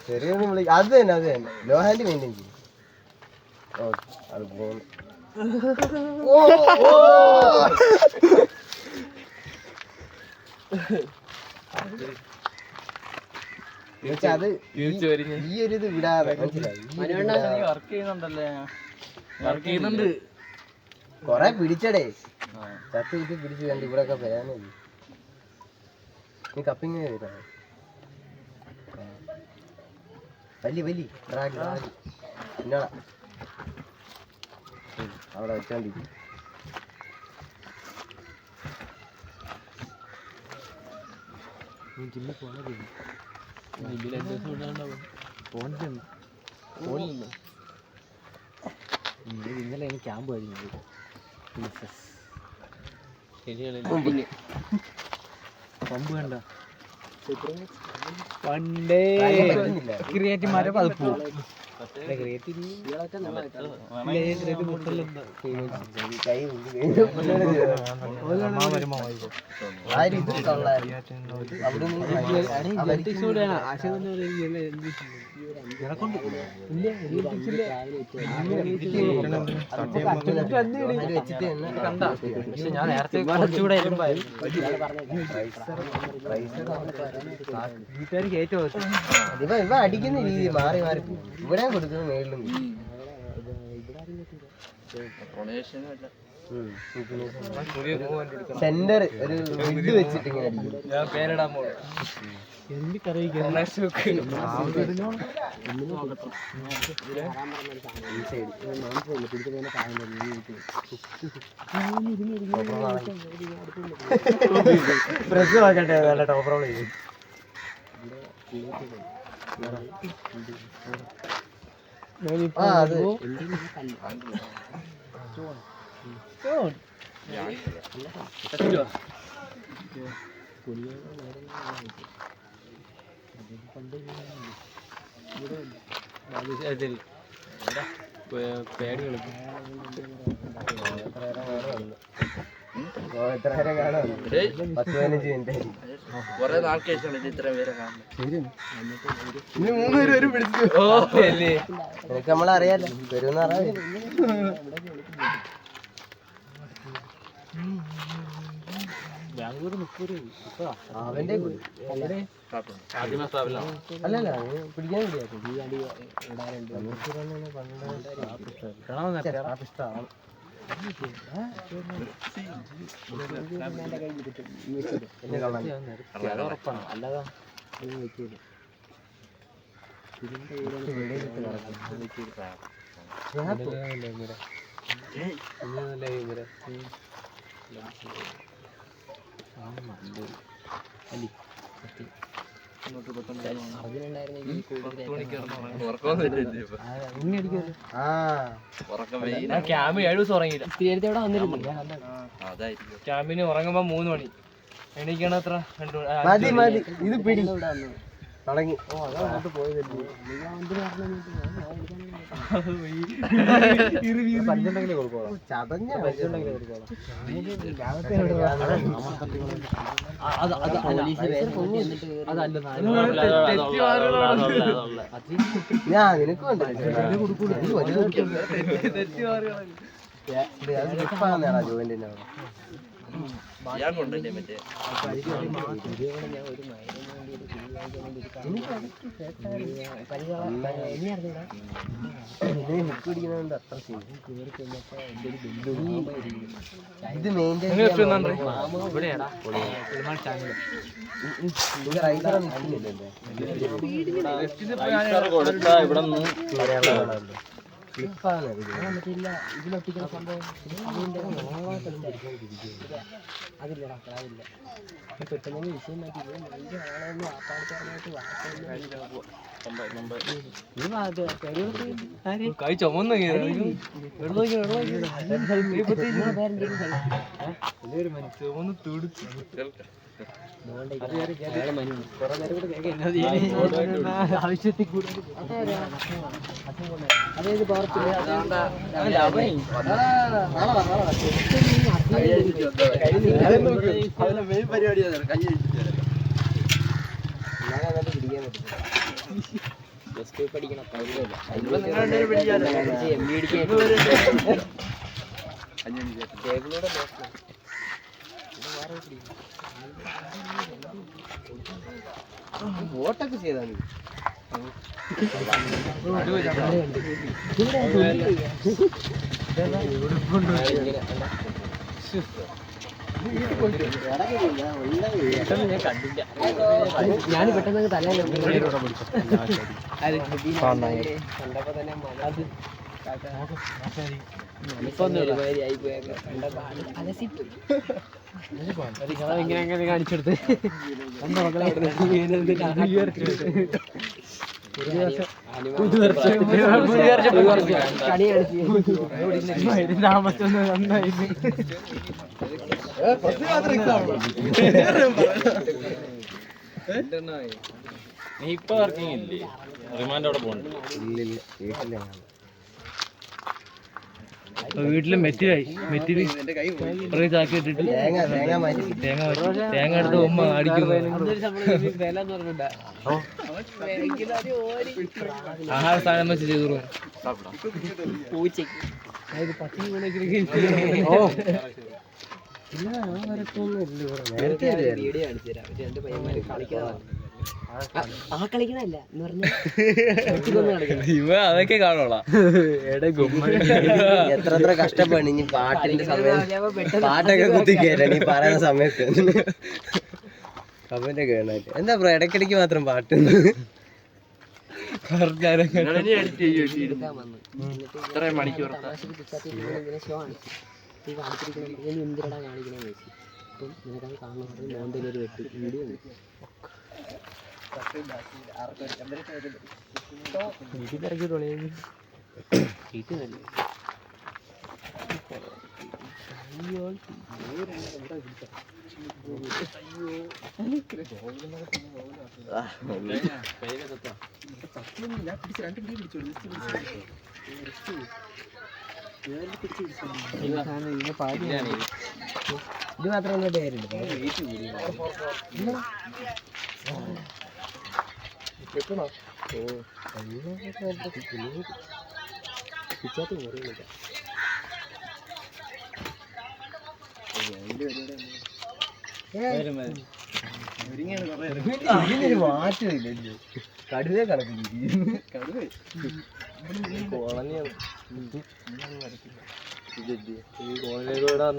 ചെറിയ അത് തന്നെ ലോ ഹാൻഡ് മെയിൻറ്റെയിൻ ചെയ്യും. ഓക്കെ അത് പോകുന്നു. അത് ഈ ഒരു ഇത് വിടാതെ മനസ്സിലായി. വർക്ക് ചെയ്യുന്നുണ്ടല്ലേ? കൊറേ പിടിച്ചടേ ചത്ത് കിട്ടി പിടിച്ചു കണ്ട് ഇവിടെ ഒക്കെ പേന നീ കപ്പിങ് ചെയ്താ വലിയ ഡ്രാഗ് പിന്നോടാ അവിടെ വെച്ചോണ്ടിരിക്കും. ഇന്നലെ എനിക്ക് ക്യാമ്പ് കഴിഞ്ഞു പമ്പ് കണ്ട പണ്ടേ ക്രിയേറ്റീവ്മാരെ പതിപ്പോ ഞാൻ നേരത്തെ കുറച്ചുകൂടെ ഇവ അടിക്കുന്ന രീതി മാറി മാറി ഇവിടെ കൊടുക്കുന്നു മേളിലും സെന്റർ ഒരു വിഡ് വെച്ചിട്ട് ഇങ്ങനെ അടിക്കും. ഞാൻ പേരിടാൻ പോണു. പ്രസ് നോക്കട്ടെ നല്ല ടോപ്പ് റോൾ ചെയ്യും. അത് പേടി കളിക്കും. എത്ര നേരം കാണാം? 10-15 മിനിറ്റ്. കൊറേ നാൾക്ക് ശേഷമാണ് ഇത്ര പേരെ കാണുന്നത്. ഇനി 3 പേര് വരും പിടിച്ചു. നിനക്ക് നമ്മളറിയാലോ വരുമെന്ന് അറിയാം. ബാംഗ്ലൂർ 30 അവന്റെ അല്ലല്ല പിടിക്കാൻ ഉറപ്പാണ് അല്ലാതെ ക്യാമ്പ് 7 ദിവസം ഉറങ്ങിയില്ല. ഇവിടെ വന്നിരുന്നു ക്യാമ്പിന് ഉറങ്ങുമ്പോ 3 മണി എണീക്കണ എത്ര 2 മതി മതി ഇത് പിടി തുടങ്ങി. പഞ്ചുണ്ടെങ്കിലേ കൊടുക്കോളാം. ചതഞ്ഞ പഞ്ചുണ്ടെങ്കിലേ കൊടുക്കോളാം. ഞാൻ നിനക്ക് വേണ്ട ജോയിന്റിന്റെ ഞാൻ കൊണ്ടല്ലേ മറ്റേ പിടിക്കുന്നതുകൊണ്ട് അത്ര ഇത് മെയിൻറ്റെയിൻ ഇതിലൊട്ടിക്കുന്ന സംഭവം അതില്ലടാ, അതില്ല. പെട്ടെന്ന് വിഷയം മാറ്റി നല്ല ആളൊന്നും ആപ്പാടത്ത് പറഞ്ഞിട്ട് ആവശ്യത്തിൽ കൂടുതൽ അതായത് പഠിക്കണം വോട്ടൊക്കെ ചെയ്താൽ ഞാൻ പെട്ടെന്ന് തലയിൽ കണ്ടപ്പോ തന്നെ ഇങ്ങനെ കാണിച്ചെടുത്ത് നീ ഇപ്പൊ വർക്കിംഗ് ഇല്ലേ? റിമാൻഡ് അവിടെ പോകണ്ട. വീട്ടില് മെറ്റിലായി ചാക്കി ഇട്ടിട്ട് തേങ്ങ എടുത്ത് ഉമ്മ അടിക്കുന്നു. ആഹാര സ്ഥാനം വെച്ച് ചെയ്തു അതൊക്കെ കാണോളാം. എത്ര കഷ്ടപ്പാണ് ഇനി പാട്ടിന്റെ സമയം, പാട്ടൊക്കെ കുത്തി കയറ്റാണ് ഈ പറയുന്ന സമയത്ത്. അവന്റെ കേണായിട്ട് എന്താ പറയാ, ഇടയ്ക്കിടയ്ക്ക് മാത്രം പാട്ട്. മണിക്കൂർ എന്തിനാ കാണിക്കണ അപ്പം നിനക്കത് കാണണം. മോന്തയിലൊരു വെട്ട് വീഡിയോ ഇതിറക്കി തുടങ്ങി ഇത് മാത്രം പേരുണ്ട്. മാറ്റമില്ലല്ലോ, കടുവേ കണക്കില്ല.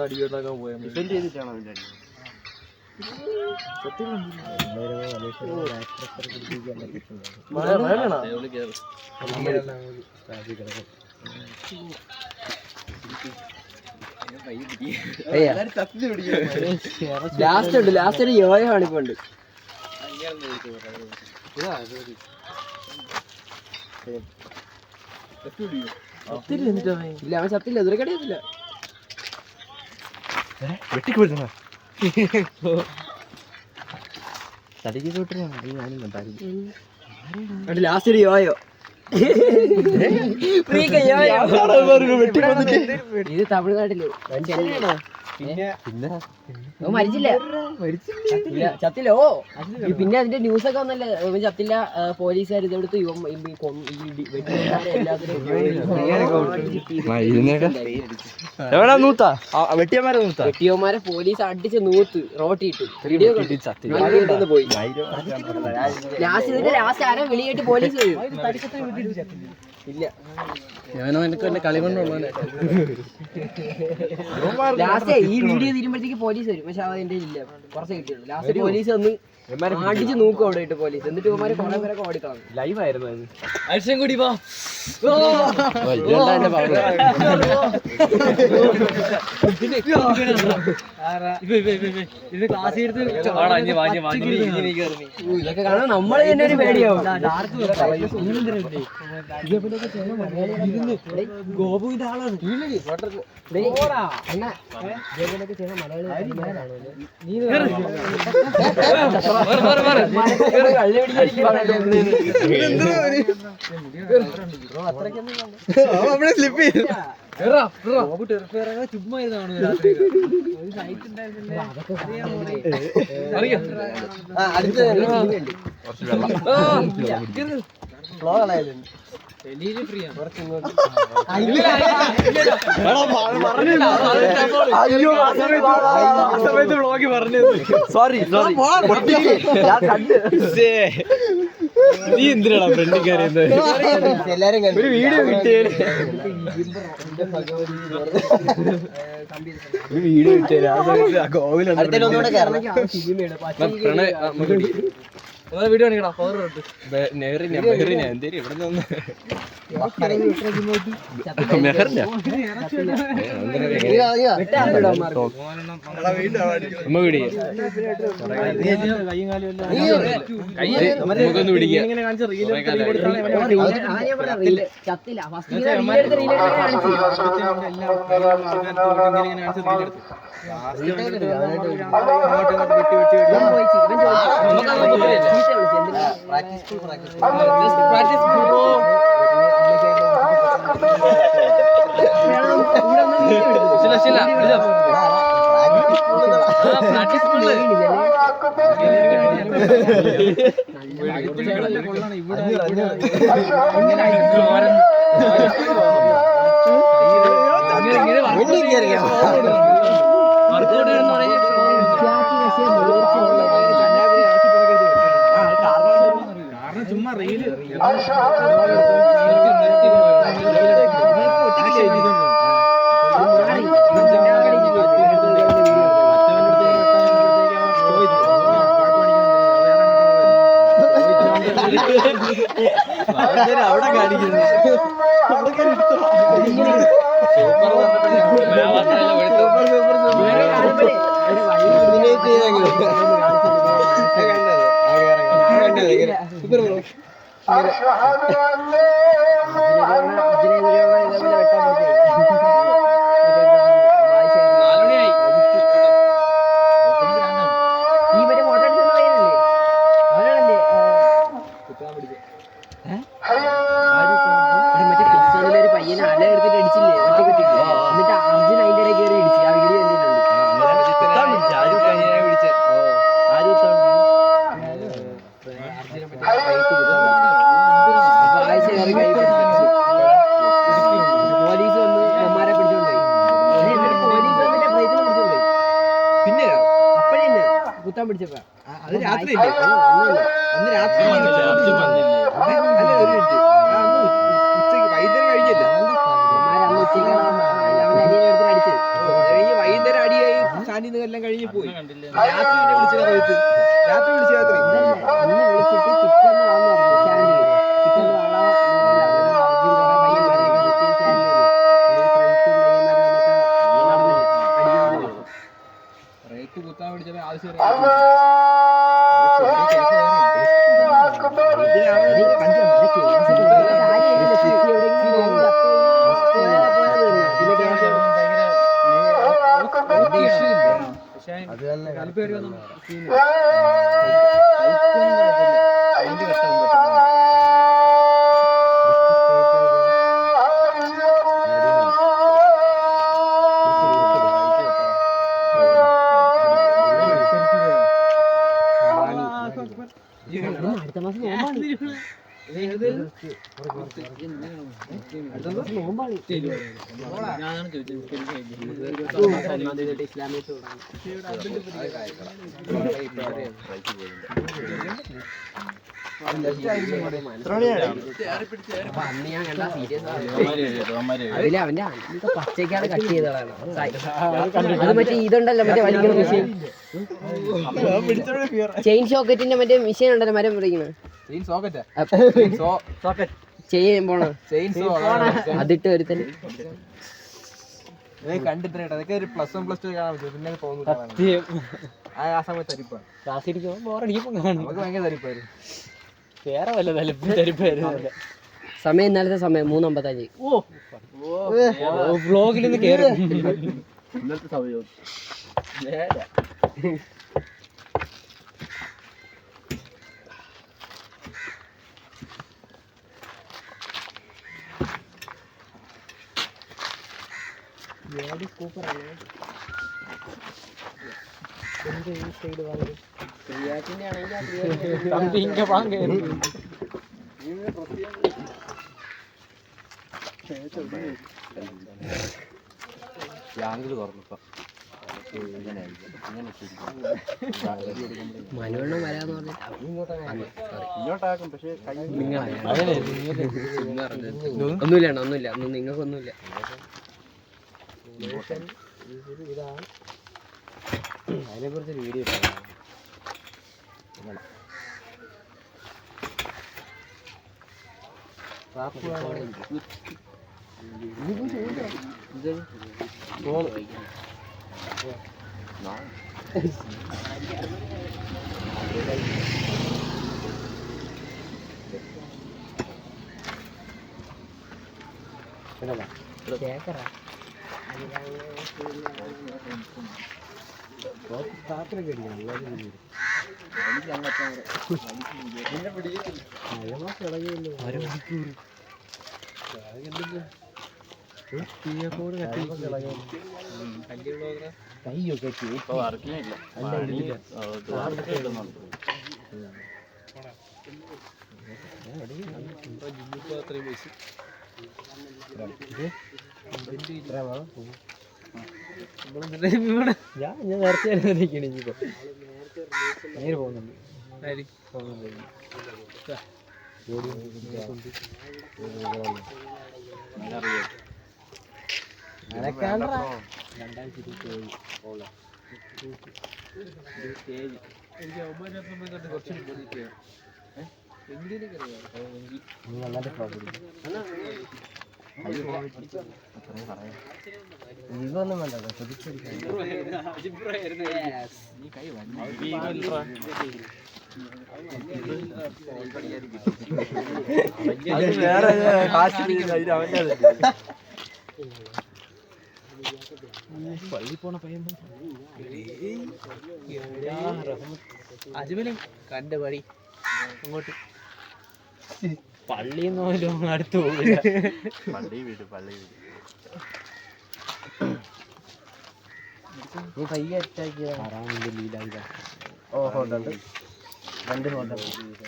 അടിയുണ്ടാക്കാൻ പോയാൽ ഡിഫെൻഡ് ചെയ്തിട്ടാണോ അതിന്റെ അടി? ലാസ്റ്റ് ഉണ്ട്, ലാസ്റ്റ് ഒരു യോയോ ആണ് ഇപ്പൊ ഉണ്ട്. ഇല്ല, അവൻ ചത്തില്ല, ഇതൊരു കടയത്തില്ല. വെട്ടിക്കൊടുത്തണ ലാസ്റ്റ് ഒരു യോയോ. ഇത് തമിഴ്നാട്ടില് മരിച്ചില്ല, ചത്തില്ല. ഓ പിന്നെ അതിന്റെ ന്യൂസ് ഒക്കെ വന്നല്ലേ, ചത്തില്ല, പോലീസുകാർ ഇതെടുത്ത് വെട്ടിയന്മാരെ പോലീസ് അടിച്ച് നൂത്ത് റോട്ടിട്ട് വീഡിയോ പോയി. ലാസ്റ്റ് ഇതിന്റെ ലാസ്റ്റ് ആരോ വിളിയായിട്ട് പോലീസ് ഇല്ല. കളി കൊണ്ടുള്ള ലാസ്റ്റ് ഈ വീഡിയോ തീരുമ്പോഴത്തേക്ക് പോലീസ് വരും, പക്ഷെ അതിന്റെ ഇല്ല, കുറച്ച് കിട്ടിയുള്ളൂ. ലാസ്റ്റ് പോലീസ് വന്ന് അടിച്ച് നോക്കും അവിടെ ഇട്ട് പോലീസ്. എന്നിട്ട് ഇവന്മാര് കുറെ പേരൊക്കെ ഓടിക്കളഞ്ഞു. ലൈവായിരുന്നു അത്. അരിശം കൂടി വാ. ഇതൊക്കെ കാണാൻ നമ്മള് തന്നെ ഒരു പേടിയാവും. ഗോപു ഇതാളാണ് സോറി നീ എന്തിനാണ് ഫ്രണ്ടിൽ കയറിയത്? ഒരു വീഡിയോ കിട്ടിയാൽ വീഡിയോ കാണിക്കടാ. നമുക്കൊന്ന് പിടിക്കാം. ചുമ്മാ റീല് അവിടെ കാണിക്കുന്നു. പയ്യനെ അല എടുത്തിട്ട് അടിച്ചില്ലേ ഒറ്റ. എന്നിട്ട് അർജുൻ അതിന്റെ ഇടയിൽ കയറി ഇടിച്ചു. ആ വീഡിയോ പോലീസ് വന്ന് അമ്മമാരെ പിടിച്ചോണ്ടായി. പോലീസ് വന്നിട്ട് ബ്രൈറ്റിനെ പിടിച്ചോണ്ടായി. പിന്നെ അപ്പഴേ കുത്താൻ പിടിച്ചപ്പോ അത് രാത്രി അന്ന് രാത്രി വൈകുന്നേരം കഴിഞ്ഞില്ല. അമ്മമാരന്ന് ഉച്ചയ്ക്ക് അവന്റെ അനിയനെ എടുത്തിട്ട് അടിച്ചത്. വൈകുന്നേരം അടിയായി സാന്നിധ്യം എല്ലാം കഴിഞ്ഞ് പോയി. രാത്രി വിളിച്ചത് രാത്രി വിളിച്ചു. രാത്രി അന്ന് വിളിച്ചിട്ട് കിട്ടുന്ന ആളെന്ന് പറഞ്ഞു സ്റ്റാൻഡിൽ കിട്ടുന്ന ആളാ റേറ്റ് കുത്താൻ പിടിച്ചപ്പോ ആവശ്യം അത് തന്നെ അടുത്ത മാസം അതില് അവന്റെ പച്ചക്കാണ് കട്ട് ചെയ്തതാണ്. അത് മറ്റേ ഇതുണ്ടല്ലോ മറ്റേ വലിക്കുന്ന മെഷീൻ, ചെയിൻ സോക്കറ്റിന്റെ മറ്റേ മെഷീൻ ഉണ്ടല്ലോ മരം മുറിക്കുന്നത്, ചെയിൻ പോണ അതിട്ട് ഒരുത്തന് കണ്ടിട്ട് അതൊക്കെ ഒരു +1 +2 കാണാൻ പറ്റും. പിന്നെ തോന്നുന്നു ആ സമയത്ത് തരിപ്പാണ്. നമുക്ക് ഭയങ്കര തരിപ്പായിരുന്നു. വേറെ വല്ല തരിപ്പായിരുന്നു. സമയം ഇന്നലത്തെ സമയം 3:55. വ്ളോഗിൽ നിന്ന് കേറി ഇന്നത്തെ സമയം ആംഗിൾ തുറന്നപ്പോ മനുവെണ്ണം വരാന്ന് ഇങ്ങോട്ടാക്കും. പക്ഷെ ഒന്നുമില്ല ഒന്നുമില്ല, നിങ്ങൾക്കൊന്നുമില്ല. അതിനെ കുറിച്ചൊരു വീഡിയോ ഞാൻ നേരത്തെ ഇനിയിപ്പോ നേരെ പോകുന്നുണ്ട്. ഇതൊന്നും വേണ്ട. പള്ളി പോണ പയ്യൻ അജ്മലും കണ്ട പടി അങ്ങോട്ട് പള്ളിന്ന് പോലും അടുത്ത് പോകില്ല. പള്ളി വീട് നീ പയ്യെ അറ്റാക്കിയ ഹോട്ടുണ്ട് 2 ഹോണ്ട് 3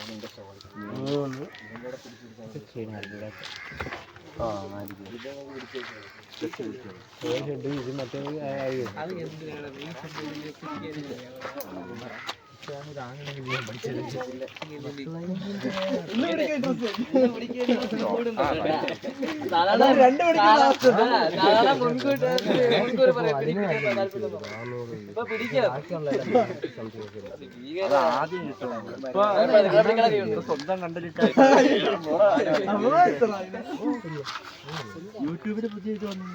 ഇത് മറ്റേ സ്വന്തം കണ്ടിട്ട് യൂട്യൂബില് പുതിയ ഇത് വന്നു.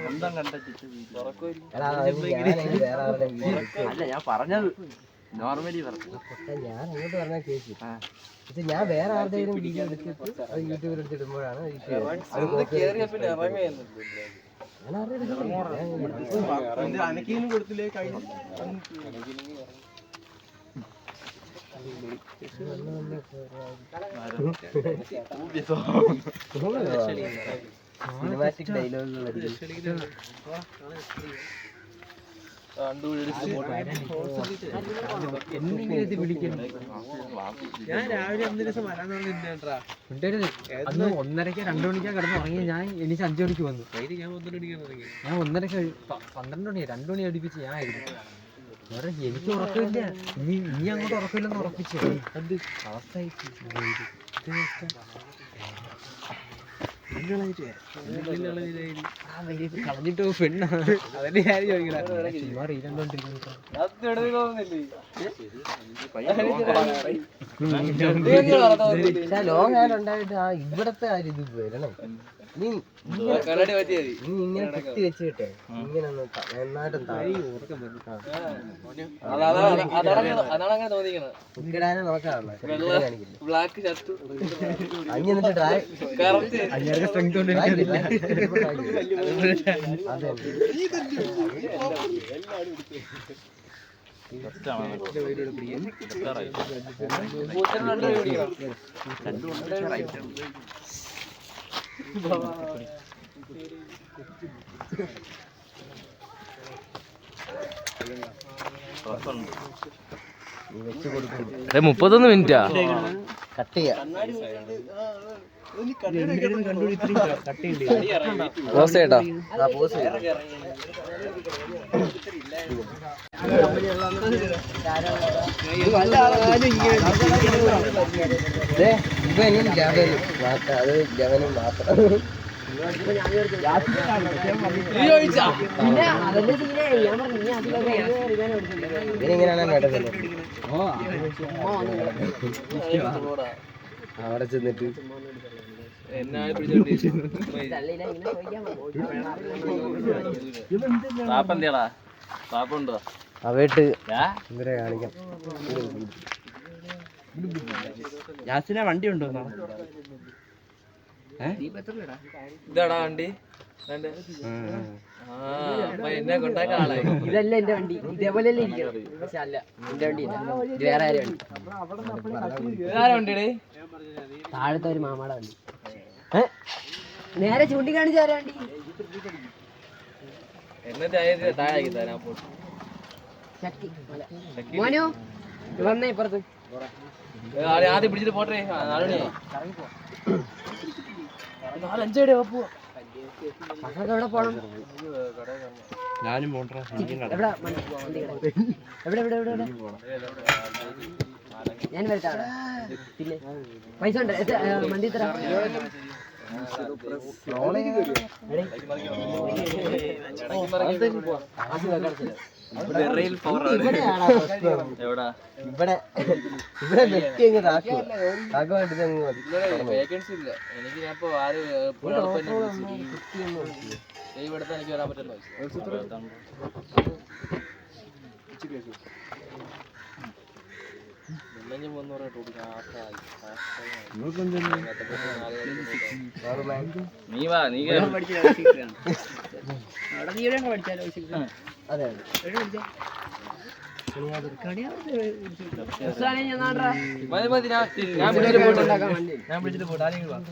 സ്വന്തം കണ്ടിട്ട് അല്ല ഞാൻ പറഞ്ഞത് നോർമലി പറഞ്ഞു. ഞാൻ അങ്ങോട്ട് പറഞ്ഞാൽ കേക്ക്. പക്ഷെ ഞാൻ വേറെ ആരുടെയും വീഡിയോ എടുത്തിട്ട് അത് യൂട്യൂബിൽ എടുത്തിടുമ്പോഴാണ് കൊടുത്തില്ലേ കഴിഞ്ഞ സിനിമാറ്റിക് ഡയലോഗുകൾ. ഞാൻ രാവിലെ അന്ന് ദിവസം വരാന്ന് പറഞ്ഞിട്ടാ 1:30 2 മണിക്കാ കിടന്ന് ഉറങ്ങി. ഞാൻ എനിക്ക് 5 മണിക്ക് വന്നു. ഞാൻ 1 മണിക്കാണ് തുടങ്ങി. ഞാൻ 1:30 12 മണി 2 മണി അടുപ്പിച്ച് ഞാൻ ആയിരുന്നു. എനിക്ക് ഉറക്കമില്ല. ഇനി അങ്ങോട്ട് ഉറക്കമില്ലെന്ന് ഉറപ്പിച്ചു. അവസ്ഥ കളഞ്ഞിട്ട് പെണ്ണാണ്. അതല്ലേ ഞാൻ ലോങ് ആയാലും ഉണ്ടായിട്ട് ആ ഇവിടത്തെ കാര്യം ഇത് വരണം. നീ ഇങ്ങനെ കുത്തി വെച്ച് കിട്ടെ ഇങ്ങനെ നന്നായിട്ടും ഇടാനെ നോക്കാറുള്ള അഞ്ഞ് എന്നിട്ട് ഡ്രൈ സ്ട്രെങ്ത് കൊണ്ട് അതെ വെച്ച് കൊടുക്കും. 31 മിനിറ്റാ കട്ട് ചെയ്യാം. പോസ് ചെയ്യട്ടോ. ആ പോസ് ചെയ്യാം. ഇപ്പൊ ഇനിയും ജവനും മാത്രം, അത് ജവനും മാത്രം. ഇങ്ങനെയാണ് നടക്കുന്നത്. അവിടെ ചെന്നിട്ട് അവയിട്ട് ഇവരെ കാണിക്കാം. യാസിനെ വണ്ടി ഉണ്ടോ? ഇതാടാ വണ്ടി. എന്നെ കൊണ്ടാക്കാൻ ആളായി. ഇതല്ല എന്റെ വണ്ടി, ഇതേപോലെ ഇരിക്കണം. പക്ഷെ അല്ല എന്റെ വണ്ടി ഇത് വേറെ ആരും വണ്ടി. ആരാ വണ്ടിയുടെ താഴത്തെ ഒരു മാമാടെ വണ്ടി. നേരെ ചൂണ്ടിക്കാണിച്ച ആരാ വണ്ടി? എന്നിട്ട് താഴാക്കി തരാം. മോനു വന്നേ ഇപ്പുറത്ത്. ആദ്യം പിടിച്ചിട്ട് പോട്ടെ. 4 മണിയായി. 4-5 പോവാ. എവിടെ പോണം? ഞാനും പോണ്ടാ. എവിടെ എവിടെ എവിടെ എവിടെ എവിടെ? ഞാൻ വരട്ടെ അവിടെ. പിന്നെ പൈസ ഉണ്ട്. മന്തി തരാം. ഇവിടെ വെട്ടി അങ്ങ് താക്കുവാ. താക്കുവായിട്ട് അങ്ങ് മതി. വേക്കൻസി ഇല്ല എനിക്ക്. ഞാൻ ഇപ്പൊ ഇവിടുത്തെ എനിക്ക് വരാൻ പറ്റുന്ന നീ വാ. നീ അതെ മതി മതി. ഞാൻ പിടിച്ചിട്ട് പോട്ടെ. ആരെങ്കിലും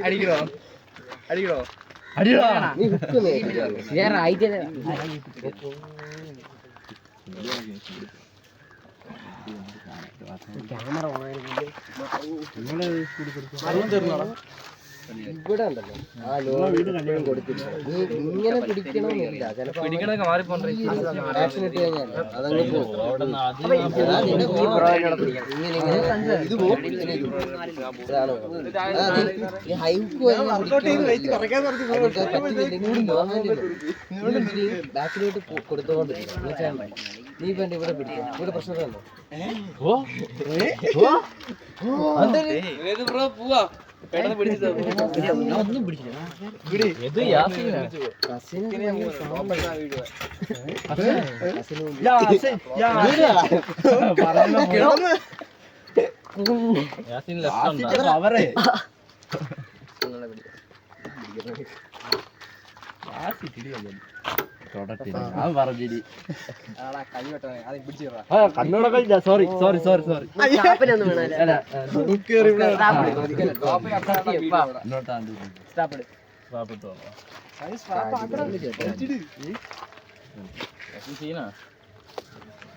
അടിക്കണോ? അടിക്കണോ? ക്യാമറ ഓണായിരുന്നു. ഇവിടെ ഉണ്ടല്ലോ ആ ലോഡ് കൊടുത്തില്ല. നീ ഇങ്ങനെ പിടിക്കണമെന്നില്ല, ചിലപ്പോ ആക്ഷൻ ഇട്ട് കഴിഞ്ഞാൽ അതങ്ങ് പോകും. ഇത് പോകും. ഇതാണ് ഈ ഹൈക്ക് ബാക്കിലോട്ട് കൊടുത്തോണ്ടിരിക്കും. നീ വേണ്ട ഇവിടെ പിടിക്കുക. ഇവിടെ പ്രശ്നമുണ്ടോ? ഒന്നും പിടിച്ചില്ല. കണ്ണോടൊക്കെ സോറി സോറി സോറി സോറി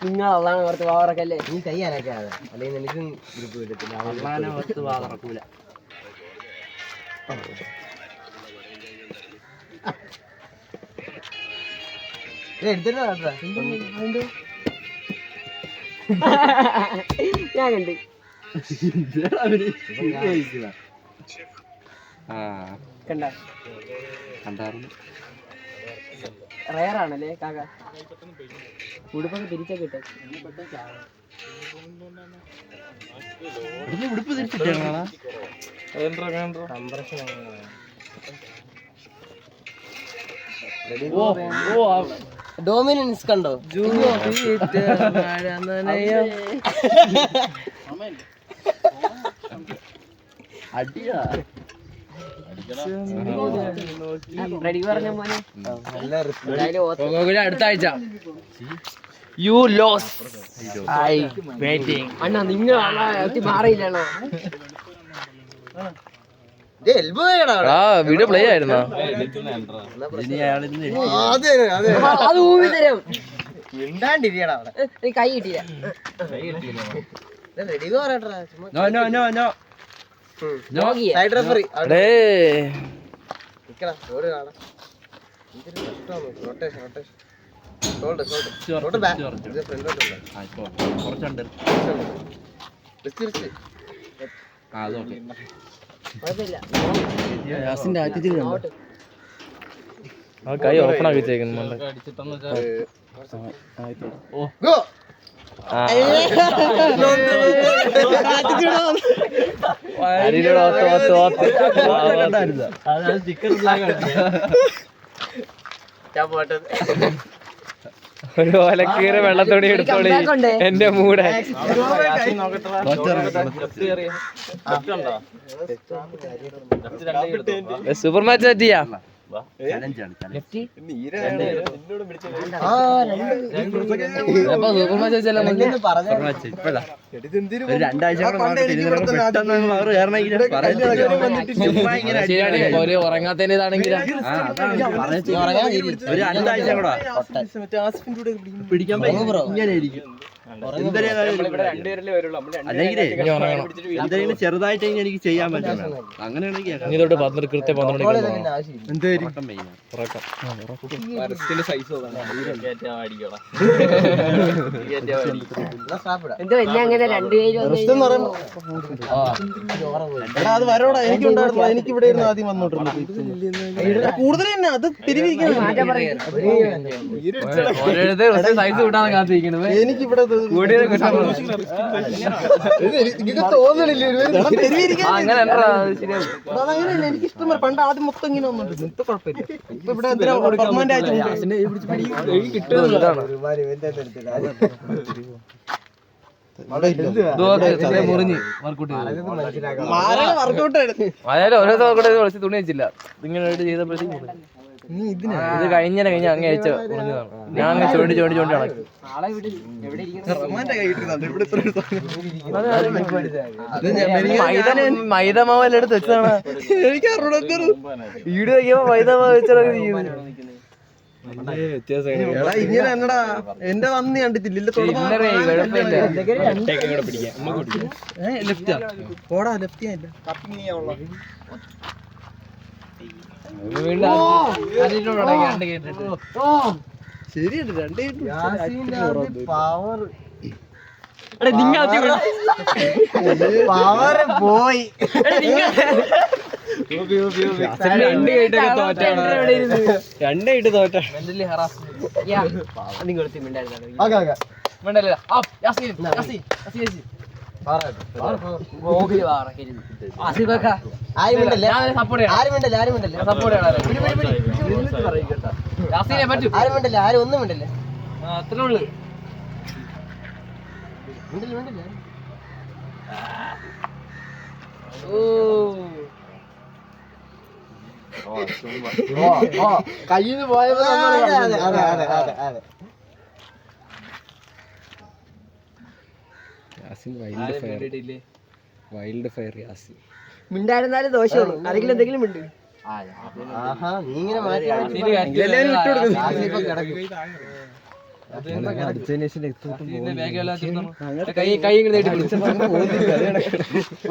നിങ്ങൾ അതാണ് കുറച്ച് വാറൊക്കെ അല്ലേ? നീ കയ്യാനൊക്കെ ആണ്, അല്ലെങ്കിൽ എനിക്കും ഗ്രൂപ്പ് കിട്ടത്തില്ല. വാറക്കൂല. എടുത്തിട്ടാ ഞാൻ കണ്ട് കണ്ടായിരുന്നു. റയറാണല്ലേ കാക്ക? ഉടുപ്പൊക്കെ തിരിച്ചൊക്കെ ഇട്ടേ. ഉടുപ്പ് തിരിച്ചിട്ടാണ് ഡോമിനൻസ് കണ്ടോ? അടിയാ അടുത്ത ആഴ്ച യു ലോസ് ഐ വെയിറ്റിംഗ്. അണ്ണാ നിങ്ങൾ മാറിയില്ലണോ? വീഡിയോ പ്ലേ ആയിരുന്നോ? അത് ഊവി തരും. മിണ്ടാണ്ടിരിക്കടാ അവിടെ. കൈ കിട്ടിയില്ല. റെഡി പറയട്ടാ. No no no no side referee കൈ ഓപ്പൺ ആക്കി വെച്ചേക്കുന്നു. ഒരു ഓലക്കീറ് വെള്ളത്തോടി എടുത്തോളി എന്റെ മൂടെ. സൂപ്പർ മാച്ച് പറ്റിയാ ഒരു ഉറങ്ങാത്തതിന്റെ ഇതാണെങ്കിലും ഒരു 2 ആഴ്ച കൂടെ പിടിക്കാൻ ഇങ്ങനെ ഇരിക്കും. അല്ലെങ്കിൽ എന്തെങ്കിലും ചെറുതായിട്ട് എനിക്ക് ചെയ്യാൻ പറ്റില്ല. അങ്ങനെയാണെങ്കിൽ ഇതോട്ട് 12 കൃത്യം 12 എന്തോ എല്ലാം അങ്ങനെ രണ്ടുപേരും അത് വരോടാ. എനിക്കുണ്ടായിരുന്നു, എനിക്ക് ഇവിടെ ഇരുന്ന് ആദ്യം വന്നോട്ടുണ്ട്. കൂടുതൽ തന്നെ അത് സൈസ് കൂട്ടാണ് കാത്തിരിക്കുന്നത്. എനിക്കിവിടെ തോന്നണില്ല. അങ്ങനെയല്ല, എനിക്ക് ഇഷ്ടം. പണ്ട് ആദ്യം മൊത്തം ഇങ്ങനെ വന്നോണ്ട് ഇന്നത്തെ കുഴപ്പമില്ല. ഇപ്പൊ ഇവിടെ പെർമനന്റ് ആയിട്ട് വർക്കൗട്ട് തുണി വെച്ചില്ല. ഇങ്ങനെ ചെയ്തപ്പോഴത്തേക്ക് ഇത് കഴിഞ്ഞ അങ്ങ് അയച്ച മുറിഞ്ഞതാണ്. ഞാൻ അങ്ങ് ചോണ്ടി ചോണ്ടി ചോണ്ടി നടക്കും. മൈദമാവെല്ലാം എടുത്ത് വെച്ചതാണ്. എനിക്ക് വീട് വയ്ക്കുമ്പോ മൈദമാവ് വെച്ചാണ് ചെയ്യുന്നത്. ഇങ്ങനെ എന്നടാ എന്റെ വന്ന് കണ്ടിട്ടില്ല. ലെഫ്റ്റാ പോടാ, ലെഫ്റ്റ് ശരിയുണ്ട് 2 പവർ പവർ പോയി. രണ്ടായിട്ട് തോറ്റ ആരും ഒന്നും മിണ്ടല്ലേ. അത്രേ ഉള്ളു. കയ്യിന്ന് പോയപ്പോ വൈൽഡ് ഫയർ യാസി മിണ്ടായിരുന്നാലും ദോഷമുള്ളൂ. ആരെങ്കിലും എന്തെങ്കിലും മിണ്ട്. ആഹാ നീ ഇങ്ങനെ മാറ്റി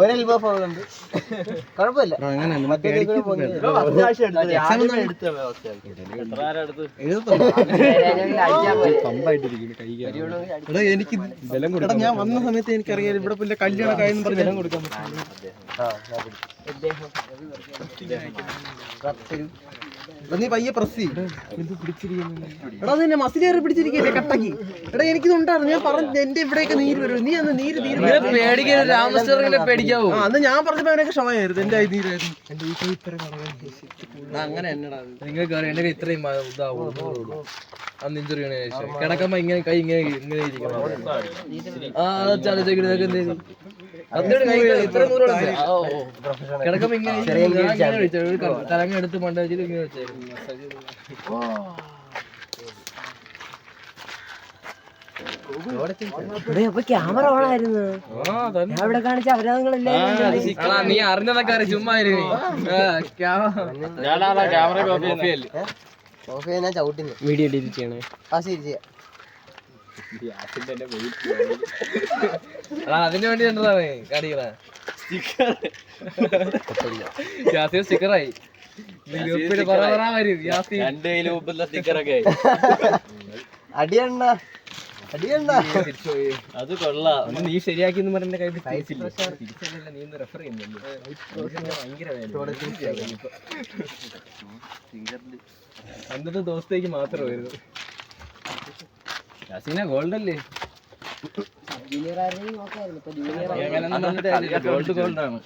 ഒരെൽബോ ഫൗൾ ഉണ്ട്. കുഴപ്പമില്ല. എനിക്ക് ബലം കൊടുക്കാം. ഞാൻ വന്ന സമയത്ത് എനിക്കറിയാം ഇവിടെ പിന്നെ കല്യാണം കാര്യം പറഞ്ഞ് ബലം കൊടുക്കാൻ നീ പയ്യെ പ്രസ് എടാ നിന്നെ മസിലേറി പിടിച്ചിരിക്കല്ലേ കട്ടക്ക്. എടാ എനിക്കിതുണ്ടായിരുന്നു. ഞാൻ പറഞ്ഞു എന്റെ ഇവിടെയൊക്കെ നീര് വരും. നീ അന്ന് നീര് പേടിക്കാവോ? അന്ന് ഞാൻ പറഞ്ഞപ്പോ അവനൊക്കെ ക്ഷമയായിരുന്നു. എന്റെ നീരായിരുന്നു. എന്റെ ഈ കൈ ഇത്ര അങ്ങനെ എന്നടാ നിങ്ങൾക്ക് അറിയാം എന്റെ ഇത്രയും ഇതാവും. അന്ന് ഇഞ്ചുറി ശേഷം കിടക്കുമ്പോ ഇങ്ങനെ കൈ ഇങ്ങനെ ഇങ്ങനെ ഇരിക്കണം. കിടക്കുമ്പോ ഇങ്ങനെ തലങ്ങെടുത്ത് മണ്ട വെച്ചിട്ട് ഇങ്ങനെ വെച്ചായിരുന്നു. ക്യാമറ ഓണായിരുന്നു. ഇവിടെ കാണിച്ച അവരാധങ്ങളല്ലേ. നീ അറിഞ്ഞതൊക്കെ അറിയാം. ചുമ്മാ ഞാൻ ചവിട്ടിന് വീഡിയോ ഡിലീറ്റ് ചെയ്യണേ. ആ ശരി ചെയ്യാം. അതിന് വേണ്ടി കാണിക്കണ സ്റ്റിക്കറായി. അടിയണ്ണ അടിയണ്ണ അത് കൊള്ളാം. നീ ശരിയാക്കി പറഞ്ഞ കയ്യിൽ നീ റെഫർ അന്നത്തെ ദിവസത്തേക്ക് മാത്രമായിരുന്നു. യാസീന ഗോൾഡ് അല്ലേ? ഗോൾഡ് ഗോൾഡാണ്.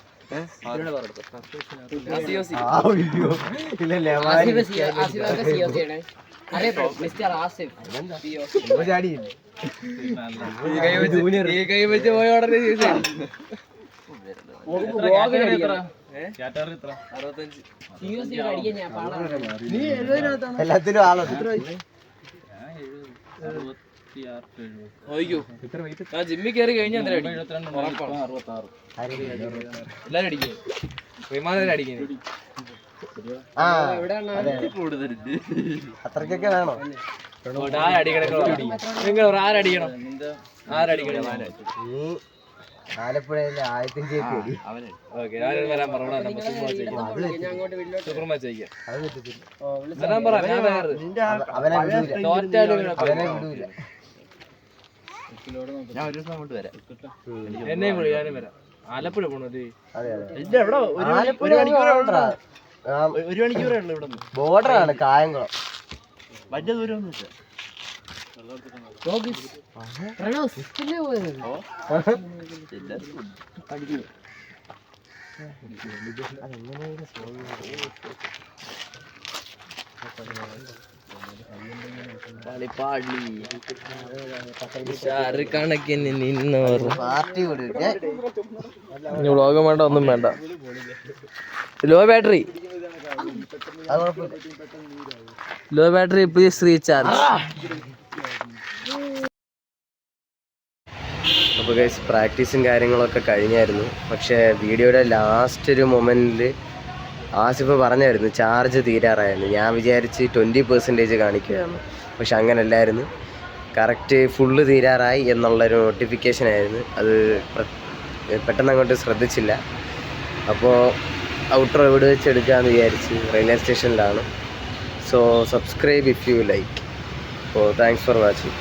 കൈ വെച്ച് പോയ ഉടനെ എല്ലാത്തിനും ആളുണ്ട്. ജിമ്മിൽ കയറി കഴിഞ്ഞാൽ എല്ലാരും അടിക്കും. വിമാനം അടിക്കുന്നത് അത്രക്കൊക്കെ വേണോ? നിങ്ങൾ ആരടിക്കണം? ആരടിക്കണം? നീ ആലപ്പുഴയിലെ ആയിരത്തി വരാൻ പറഞ്ഞ സൂപ്പർ മാച്ച് വയ്ക്കാം. അവനെ വിടൂല. ഞാൻ ഒരു ദിവസം അങ്ങോട്ട് വരാം. എന്നെയും കൂടി ഞാനും വരാം. ആലപ്പുഴ പോണത് ഒരു മണിക്കൂറേ ഉള്ളു ഇവിടെ. ബോർഡറാണ് കായംകുളം. വലിയ ദൂരമൊന്നുമില്ല. കണക്കിന് നിന്നോർ പാർട്ടി കൊടുക്കേ. വ്ളോഗും വേണ്ട ഒന്നും വേണ്ട. Low battery low battery please recharge. അപ്പോൾ ഗൈസ് പ്രാക്ടീസും കാര്യങ്ങളൊക്കെ കഴിഞ്ഞായിരുന്നു. പക്ഷേ വീഡിയോയുടെ ലാസ്റ്റ് ഒരു മൊമെൻറ്റിൽ ആസിഫ് പറഞ്ഞായിരുന്നു ചാർജ് തീരാറായിരുന്നു. ഞാൻ വിചാരിച്ച് 20% കാണിക്കുകയാണ്. പക്ഷെ അങ്ങനെയല്ലായിരുന്നു. കറക്റ്റ് ഫുള്ള് തീരാറായി എന്നുള്ളൊരു നോട്ടിഫിക്കേഷൻ ആയിരുന്നു. അത് പെട്ടെന്ന് അങ്ങോട്ട് ശ്രദ്ധിച്ചില്ല. അപ്പോൾ ഔട്ടർ ഇവിടെ വെച്ച് എടുക്കാമെന്ന് വിചാരിച്ച് റെയിൽവേ സ്റ്റേഷനിലാണ്. So subscribe if you like. So thanks for watching.